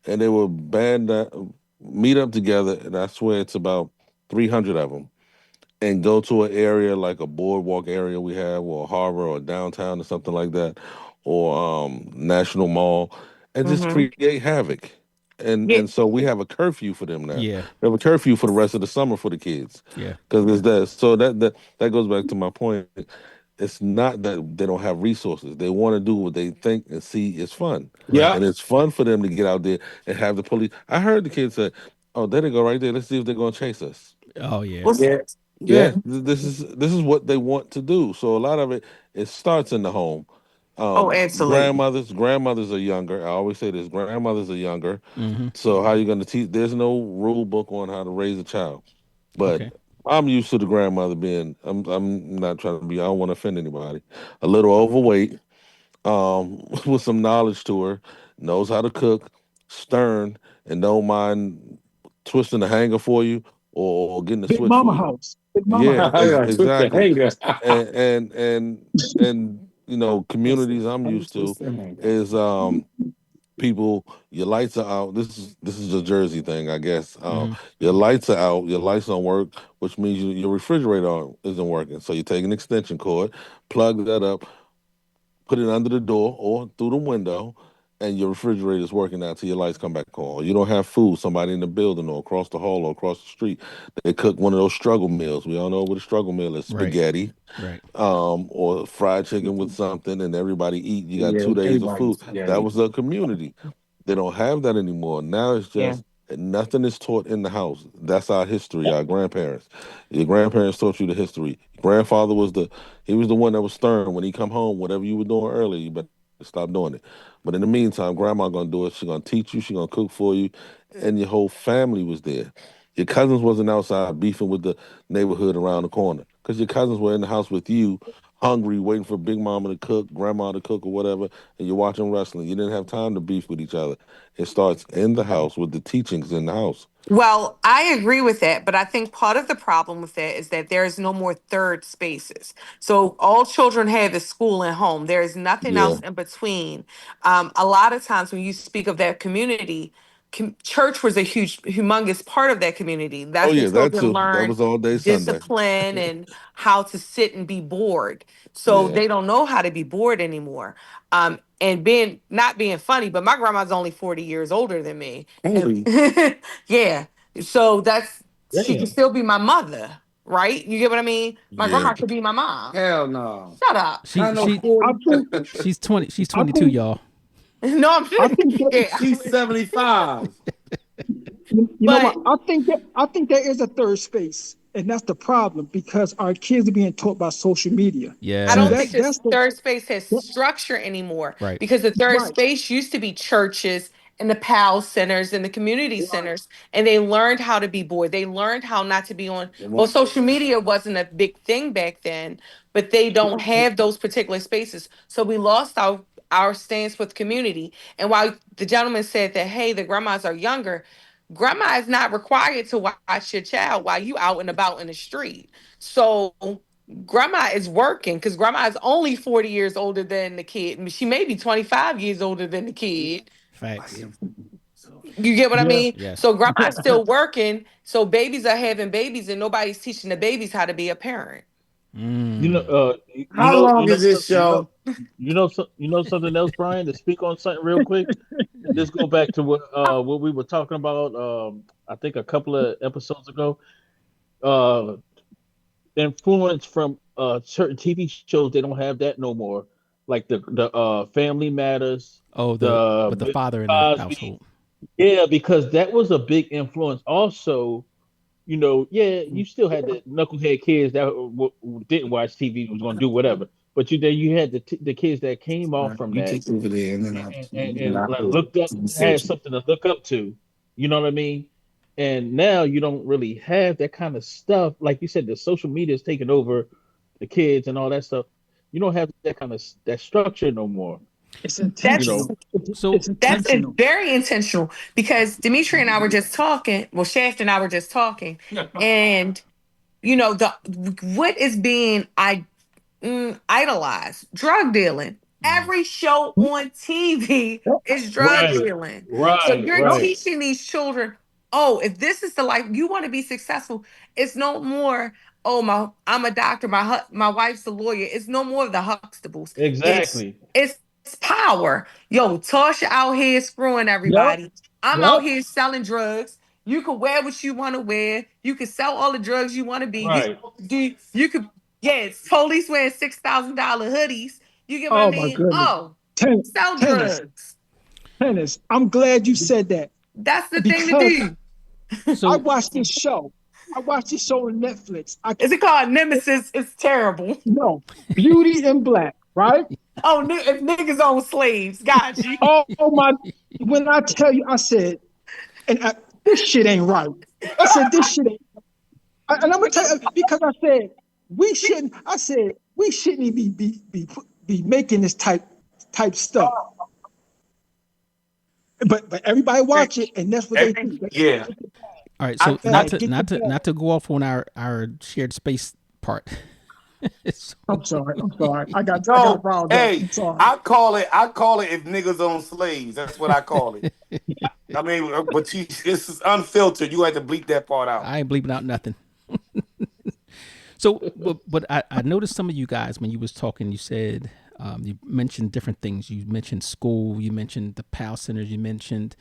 And they would meet up together, and I swear it's about 300 of them and go to an area like a boardwalk area we have, or a harbor, or downtown, or something like that, or National Mall, and just Mm-hmm. create havoc. Yeah. And so we have a curfew for them now. yeah, We have a curfew for the rest of the summer for the kids yeah, because it's that. So that goes back to my point. It's not that they don't have resources. They want to do what they think and see is fun, right. and Yep. it's fun for them to get out there and have the police. I heard the kids say, "Oh, there they go right there. Let's see if they're gonna chase us." Oh yeah, What's yeah. Yeah, Yeah. this is what they want to do. So a lot of it starts in the home. Oh, absolutely. Grandmothers are younger. I always say this: grandmothers are younger. mm-hmm. So how you going to teach? There's no rule book on how to raise a child. But Okay, I'm used to the grandmother being. I'm not trying to be. I don't want to offend anybody. A little overweight, with some knowledge to her, knows how to cook, stern, and don't mind twisting the hanger for you or getting the Big switch for Mama you. House. Big Mama Yeah, I House. got twist the exactly. hanger. And communities I'm used to Twist the hanger. is people, your lights are out. This is a Jersey thing, I guess. mm-hmm. Your lights are out, your lights don't work, which means your refrigerator isn't working. So you take an extension cord, plug that up, put it under the door or through the window, and your refrigerator is working now till your lights come back on. You don't have food, somebody in the building or across the hall or across the street, they cook one of those struggle meals. We all know what a struggle meal is: Right, spaghetti, right, or fried chicken with something, and everybody eat. You got Yeah, 2 days of everybody's food. That spaghetti. was a community. They don't have that anymore. Now it's Yeah. just nothing is taught in the house. That's our history, our grandparents. Your grandparents taught you the history. Grandfather he was the one that was stern when he come home. Whatever you were doing earlier, you better stop doing it. But in the meantime, grandma gonna do it. She gonna teach you. She gonna cook for you, and your whole family was there. Your cousins wasn't outside beefing with the neighborhood around the corner because your cousins were in the house with you, hungry, waiting for Big Mama to cook, Grandma to cook, or whatever, and you're watching wrestling. You didn't have time to beef with each other. It starts in the house with the teachings in the house. Well, I agree with that, but I think part of the problem with that is that there is no more third spaces. So all children have is school and home. There is nothing Yeah. else in between. A lot of times when you speak of that community, church was a humongous part of that community. Oh That's where yeah, that children too. That learn was all day Sunday. discipline and how to sit and be bored. So Yeah. they don't know how to be bored anymore. And being not being funny, but my grandma's only 40 years older than me. And Holy. yeah. So that's she can Damn. still be my mother, right? You get what I mean? My Yeah. grandma could be my mom. Hell no. Shut up. She Not no she 40. I think, she's 20. She's I 22, think, y'all. No, I'm I just think that, yeah. She's 75. you know what? But I think there is a third space, and that's the problem because our kids are being taught by social media. I See, don't Yes. think this that's the third space has that, structure anymore Right. because the third right, space used to be churches and the PAL centers and the community centers, and they learned how to be bored. They learned how not to be on. Well, social media wasn't a big thing back then, but they don't have those particular spaces. So we lost our stance with community. And while the gentleman said that, hey, the grandmas are younger, grandma is not required to watch your child while you out and about in the street. So grandma is working because grandma is only 40 years older than the kid. I mean, she may be 25 years older than the kid. Facts. You get what I Yeah. mean? Yes. So grandma's still working. So babies are having babies and nobody's teaching the babies how to be a parent. Mm. How long is this show? you know something else, Brian, to speak on something real quick. And this go back to what we were talking about. I think a couple of episodes ago. Uh, influence from certain TV shows. They don't have that no more. Like the Family Matters, Oh, the the with the Bill father in the Cosby. household. Yeah, because that was a big influence. Also, yeah, you still had the knucklehead kids that didn't watch TV was going to do whatever. But then you had the kids that came off from You that take over there and then and I'll like, do looked up, had research. something to look up to. You know what I mean? And now you don't really have that kind of stuff. Like you said, the social media is taking over the kids and all that stuff. You don't have that kind of that structure no more. it's You That's know, intentional. So It's that's intentional. very intentional because Dimitri and I were just talking. Well, Shaft and I were just talking, and the what is being idolized drug dealing. mm, Every show on TV Yep, is drug right, dealing. So right, you're yep. right, teaching these children, oh, if this is the life you want to be successful, it's no more. Oh my, I'm a doctor. My wife's a lawyer. It's no more of the Huxtables. exactly, It's power. Yo, Tasha out here screwing Yep, everybody. I'm out yep. here selling drugs. You can wear what you want to wear. You can sell all the drugs you want to be. right. You could yes, police wearing $6,000 hoodies. You get what I Oh my mean? goodness. Oh, Tennis, sell tennis, drugs. tennis. I'm glad you said that That's the thing to because do. I so watched this show. I watched this show on Netflix. Is it called Nemesis? It's terrible. No, Beauty in Black, right? Oh, if niggas own slaves, got you. Oh my! When I tell you, I said, this shit ain't right. I said this shit ain't. And I'm gonna tell you because I said we shouldn't. I said we shouldn't even be making this type stuff. But everybody watch it, and that's what they do. Yeah. all right. I So I not Hey, to get the not to bag. not to go off on our shared space part. So, I'm sorry. I'm sorry. I got no, riled up. hey, I'm sorry. I call it if niggas own slaves. That's what I call it. I mean, but this is unfiltered. You had to bleep that part out. I ain't bleeping out nothing. So, but I noticed some of you guys when you was talking, you said you mentioned different things. You mentioned school, you mentioned the PAL centers, you mentioned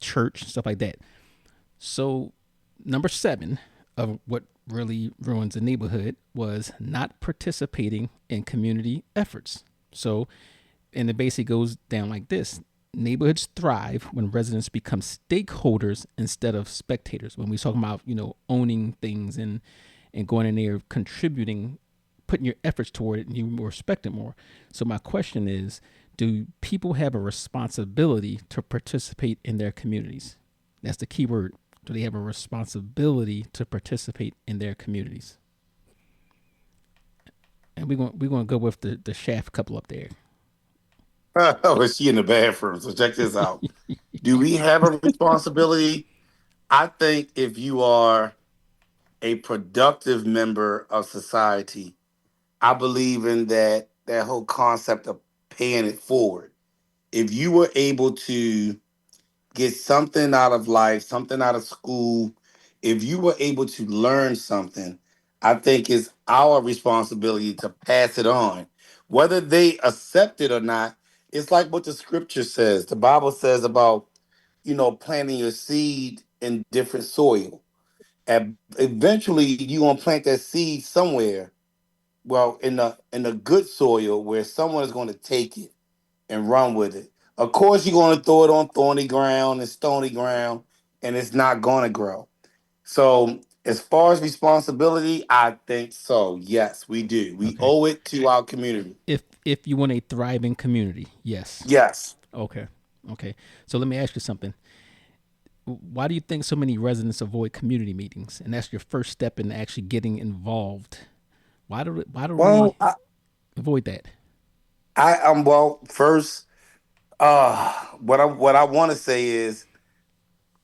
church, stuff like that. So, number 7 of what really ruins a neighborhood was not participating in community efforts. So, and it basically goes down like this: neighborhoods thrive when residents become stakeholders instead of spectators. When we talk about owning things and going in there contributing, putting your efforts toward it, and you respect it more. So my question is, do people have a responsibility to participate in their communities? That's the key word. Do they have a responsibility to participate in their communities? And we're gonna go with the Shaft couple up there. Oh, she in the bathroom. So check this out. Do we have a responsibility? I think if you are a productive member of society, I believe in that whole concept of paying it forward. If you were able to get something out of life, something out of school, if you were able to learn something, I think it's our responsibility to pass it on. Whether they accept it or not, it's like what the scripture says. The Bible says about, planting your seed in different soil. And eventually you're gonna plant that seed somewhere, well, in a good soil where someone is going to take it and run with it. Of course, you're going to throw it on thorny ground and stony ground, and it's not going to grow. So, as far as responsibility, I think so. Yes, we do. We Okay. owe it to our community. If you want a thriving community, yes. Yes. Okay. Okay. So let me ask you something. Why do you think so many residents avoid community meetings? And that's your first step in actually getting involved. Why do they Well, I, avoid that? well, first, what I want to say is,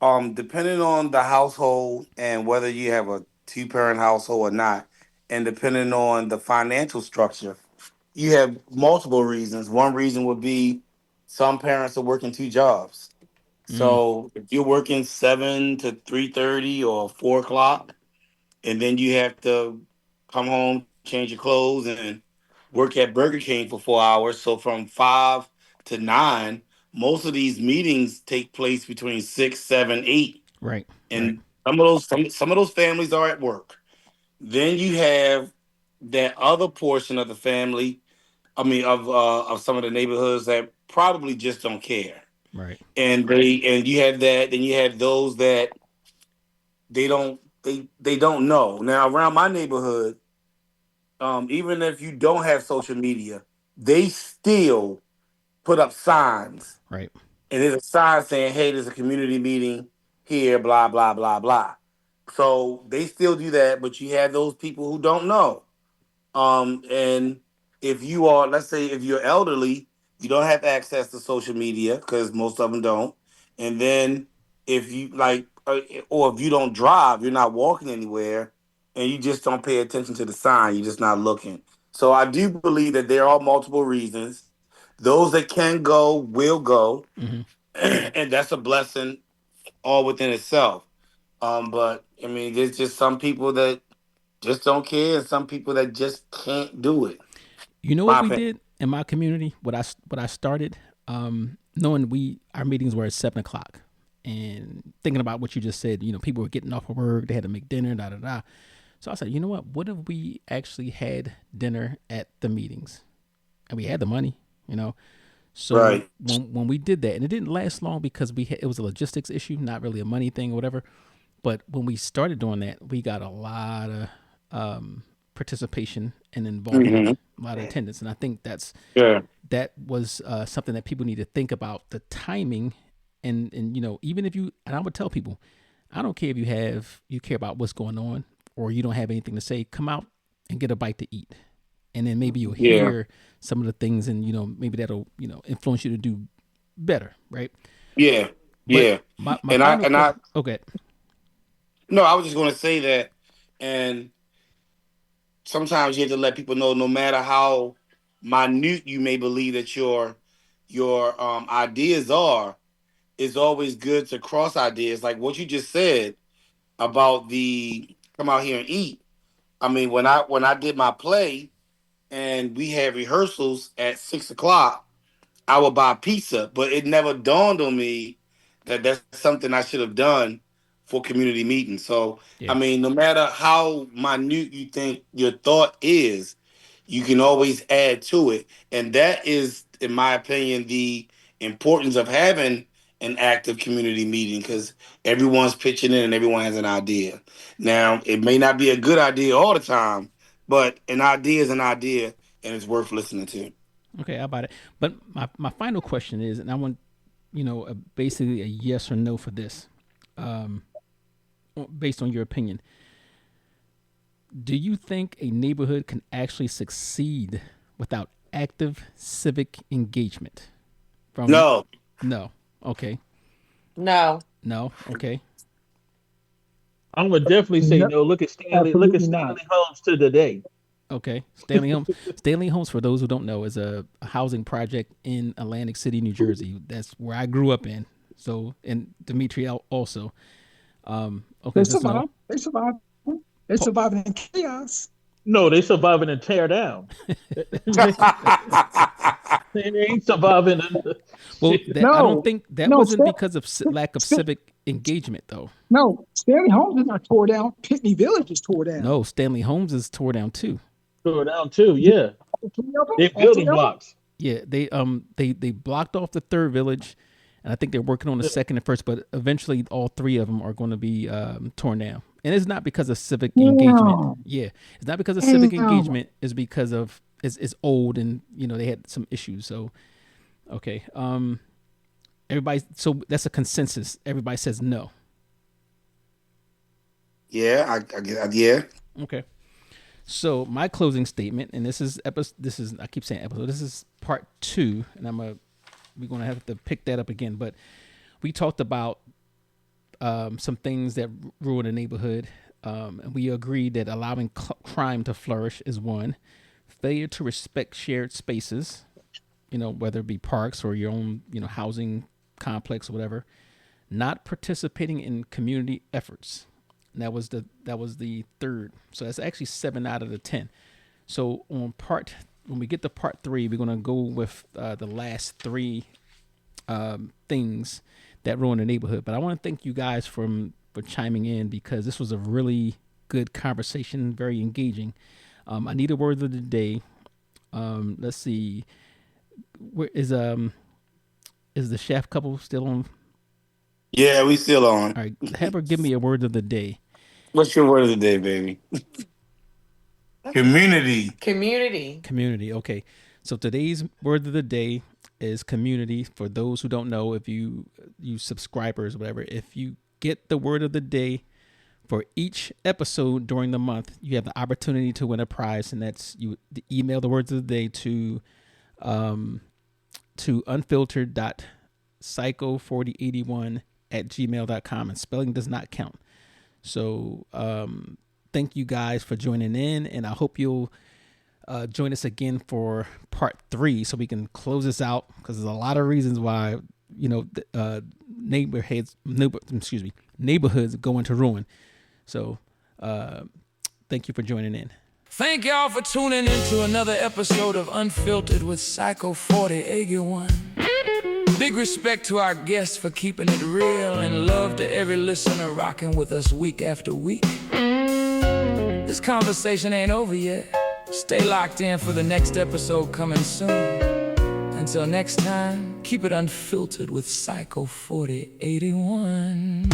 depending on the household and whether you have a two-parent household or not, and depending on the financial structure, you have multiple reasons. One reason would be some parents are working two jobs. Mm, So if you're working 7 to 3:30 or 4 o'clock, and then you have to come home, change your clothes, and work at Burger King for 4 hours. So from 5 to 9, most of these meetings take place between 6, 7, 8, right. Right. and some of those families are at work. Then you have that other portion of the family. I mean, of some of the neighborhoods that probably just don't care, Right. and you have that. Then you have those that they don't know. Now around my neighborhood, even if you don't have social media, they still put up signs, Right. and there's a sign saying, "Hey, there's a community meeting here." Blah blah blah blah. So they still do that, but you have those people who don't know. And if you are, let's say, if you're elderly, you don't have access to social media because most of them don't. And then if you like, or if you don't drive, you're not walking anywhere, and you just don't pay attention to the sign, you're just not looking. So I do believe that there are multiple reasons. Those that can go will go, Hmm. and that's a blessing all within itself. But I mean, there's just some people that just don't care, and some people that just can't do it. You know what My we opinion. did in my community? What I started, knowing we our meetings were at 7 o'clock, and thinking about what you just said. People were getting off of work, they had to make dinner, da da da. So I said, you know what? What if we actually had dinner at the meetings, and we had the money? You know. So Right. when we did that, and it didn't last long because it was a logistics issue, not really a money thing or whatever. But when we started doing that, we got a lot of participation and involvement, Hmm. a lot of attendance, and I think Yeah. that was something that people need to think about the timing, and even if you and I would tell people, I don't care if you care about what's going on or you don't have anything to say, come out and get a bite to eat, and then maybe you'll Yeah. hear some of the things, and maybe that'll influence you to do better, right? Yeah. But Yeah. my And I final and I question. Okay. no, I was just gonna say that. And sometimes you have to let people know, no matter how minute you may believe that your ideas are, it's always good to cross ideas. Like what you just said about the come out here and eat. I mean, when I did my play and we had rehearsals at 6 o'clock, I would buy pizza, but it never dawned on me that that's something I should have done for community meetings. So, I Yeah. mean, no matter how minute you think your thought is, you can always add to it. And that is, in my opinion, the importance of having an active community meeting because everyone's pitching in and everyone has an idea. Now, it may not be a good idea all the time, but an idea is an idea and it's worth listening to. Okay, how about it? But my final question is, and I want basically a yes or no for this, um, based on your opinion. Do you think a neighborhood can actually succeed without active civic engagement? From No. No, okay, No. no, okay, I'm gonna definitely say No, no. Look at Stanley. Look at absolutely not. Stanley Holmes to today. okay. Stanley Homes. Stanley Homes, for those who don't know, is a housing project in Atlantic City, New Jersey. That's where I grew up in. So, and Dimitri also. Okay, They so survive. They survive. They survive in chaos. No, they surviving and tear down. they, they ain't surviving. well, Shit. that I don't No, think that no, wasn't because of lack of civic engagement, though. no. Stanley Homes is not tore down. Pitney Village is tore down. No, Stanley Holmes is tore down too. Tore down too. Yeah, All three of them. they All three building of them. blocks. Yeah, they blocked off the third village, and I think they're working on the second and first. But eventually, all three of them are going to be torn down, and it's not because of civic engagement. Damn. Yeah, it's not because of civic Damn. engagement. It's because of it's old, and they had some issues. So, okay, everybody. So that's a consensus. Everybody says no. Yeah, I get. Yeah. Okay. So my closing statement, and this is I keep saying episode. This is part 2, and we're gonna have to pick that up again. But we talked about some things that ruin a neighborhood, and we agreed that allowing crime to flourish is one. Failure to respect shared spaces, whether it be parks or your own, housing complex or whatever. Not participating in community efforts. And that was the third. So that's actually 7 out of the 10. So when we get to part 3, we're gonna go with the last 3 things that ruin the neighborhood. But I want to thank you guys for chiming in, because this was a really good conversation, very engaging. I need a word of the day. Let's see, where is the chef couple still on? Yeah, we still on. All right, have her give me a word of the day. What's your word of the day, baby? Community. Community. Okay. So today's word of the day is community. For those who don't know, if you subscribers, whatever, if you get the word of the day for each episode during the month, you have the opportunity to win a prize, and that's you email the words of the day to unfiltered.psycho4081@gmail.com, and spelling does not count. So thank you guys for joining in, and I hope you'll join us again for part 3 so we can close this out, because there's a lot of reasons why neighborhoods go into ruin. So thank you for joining in. Thank y'all for tuning in to another episode of Unfiltered with Psycho 4081. Big respect to our guests for keeping it real, and love to every listener rocking with us week after week. This conversation ain't over yet. Stay locked in for the next episode coming soon. Until next time, keep it unfiltered with Psycho 4081.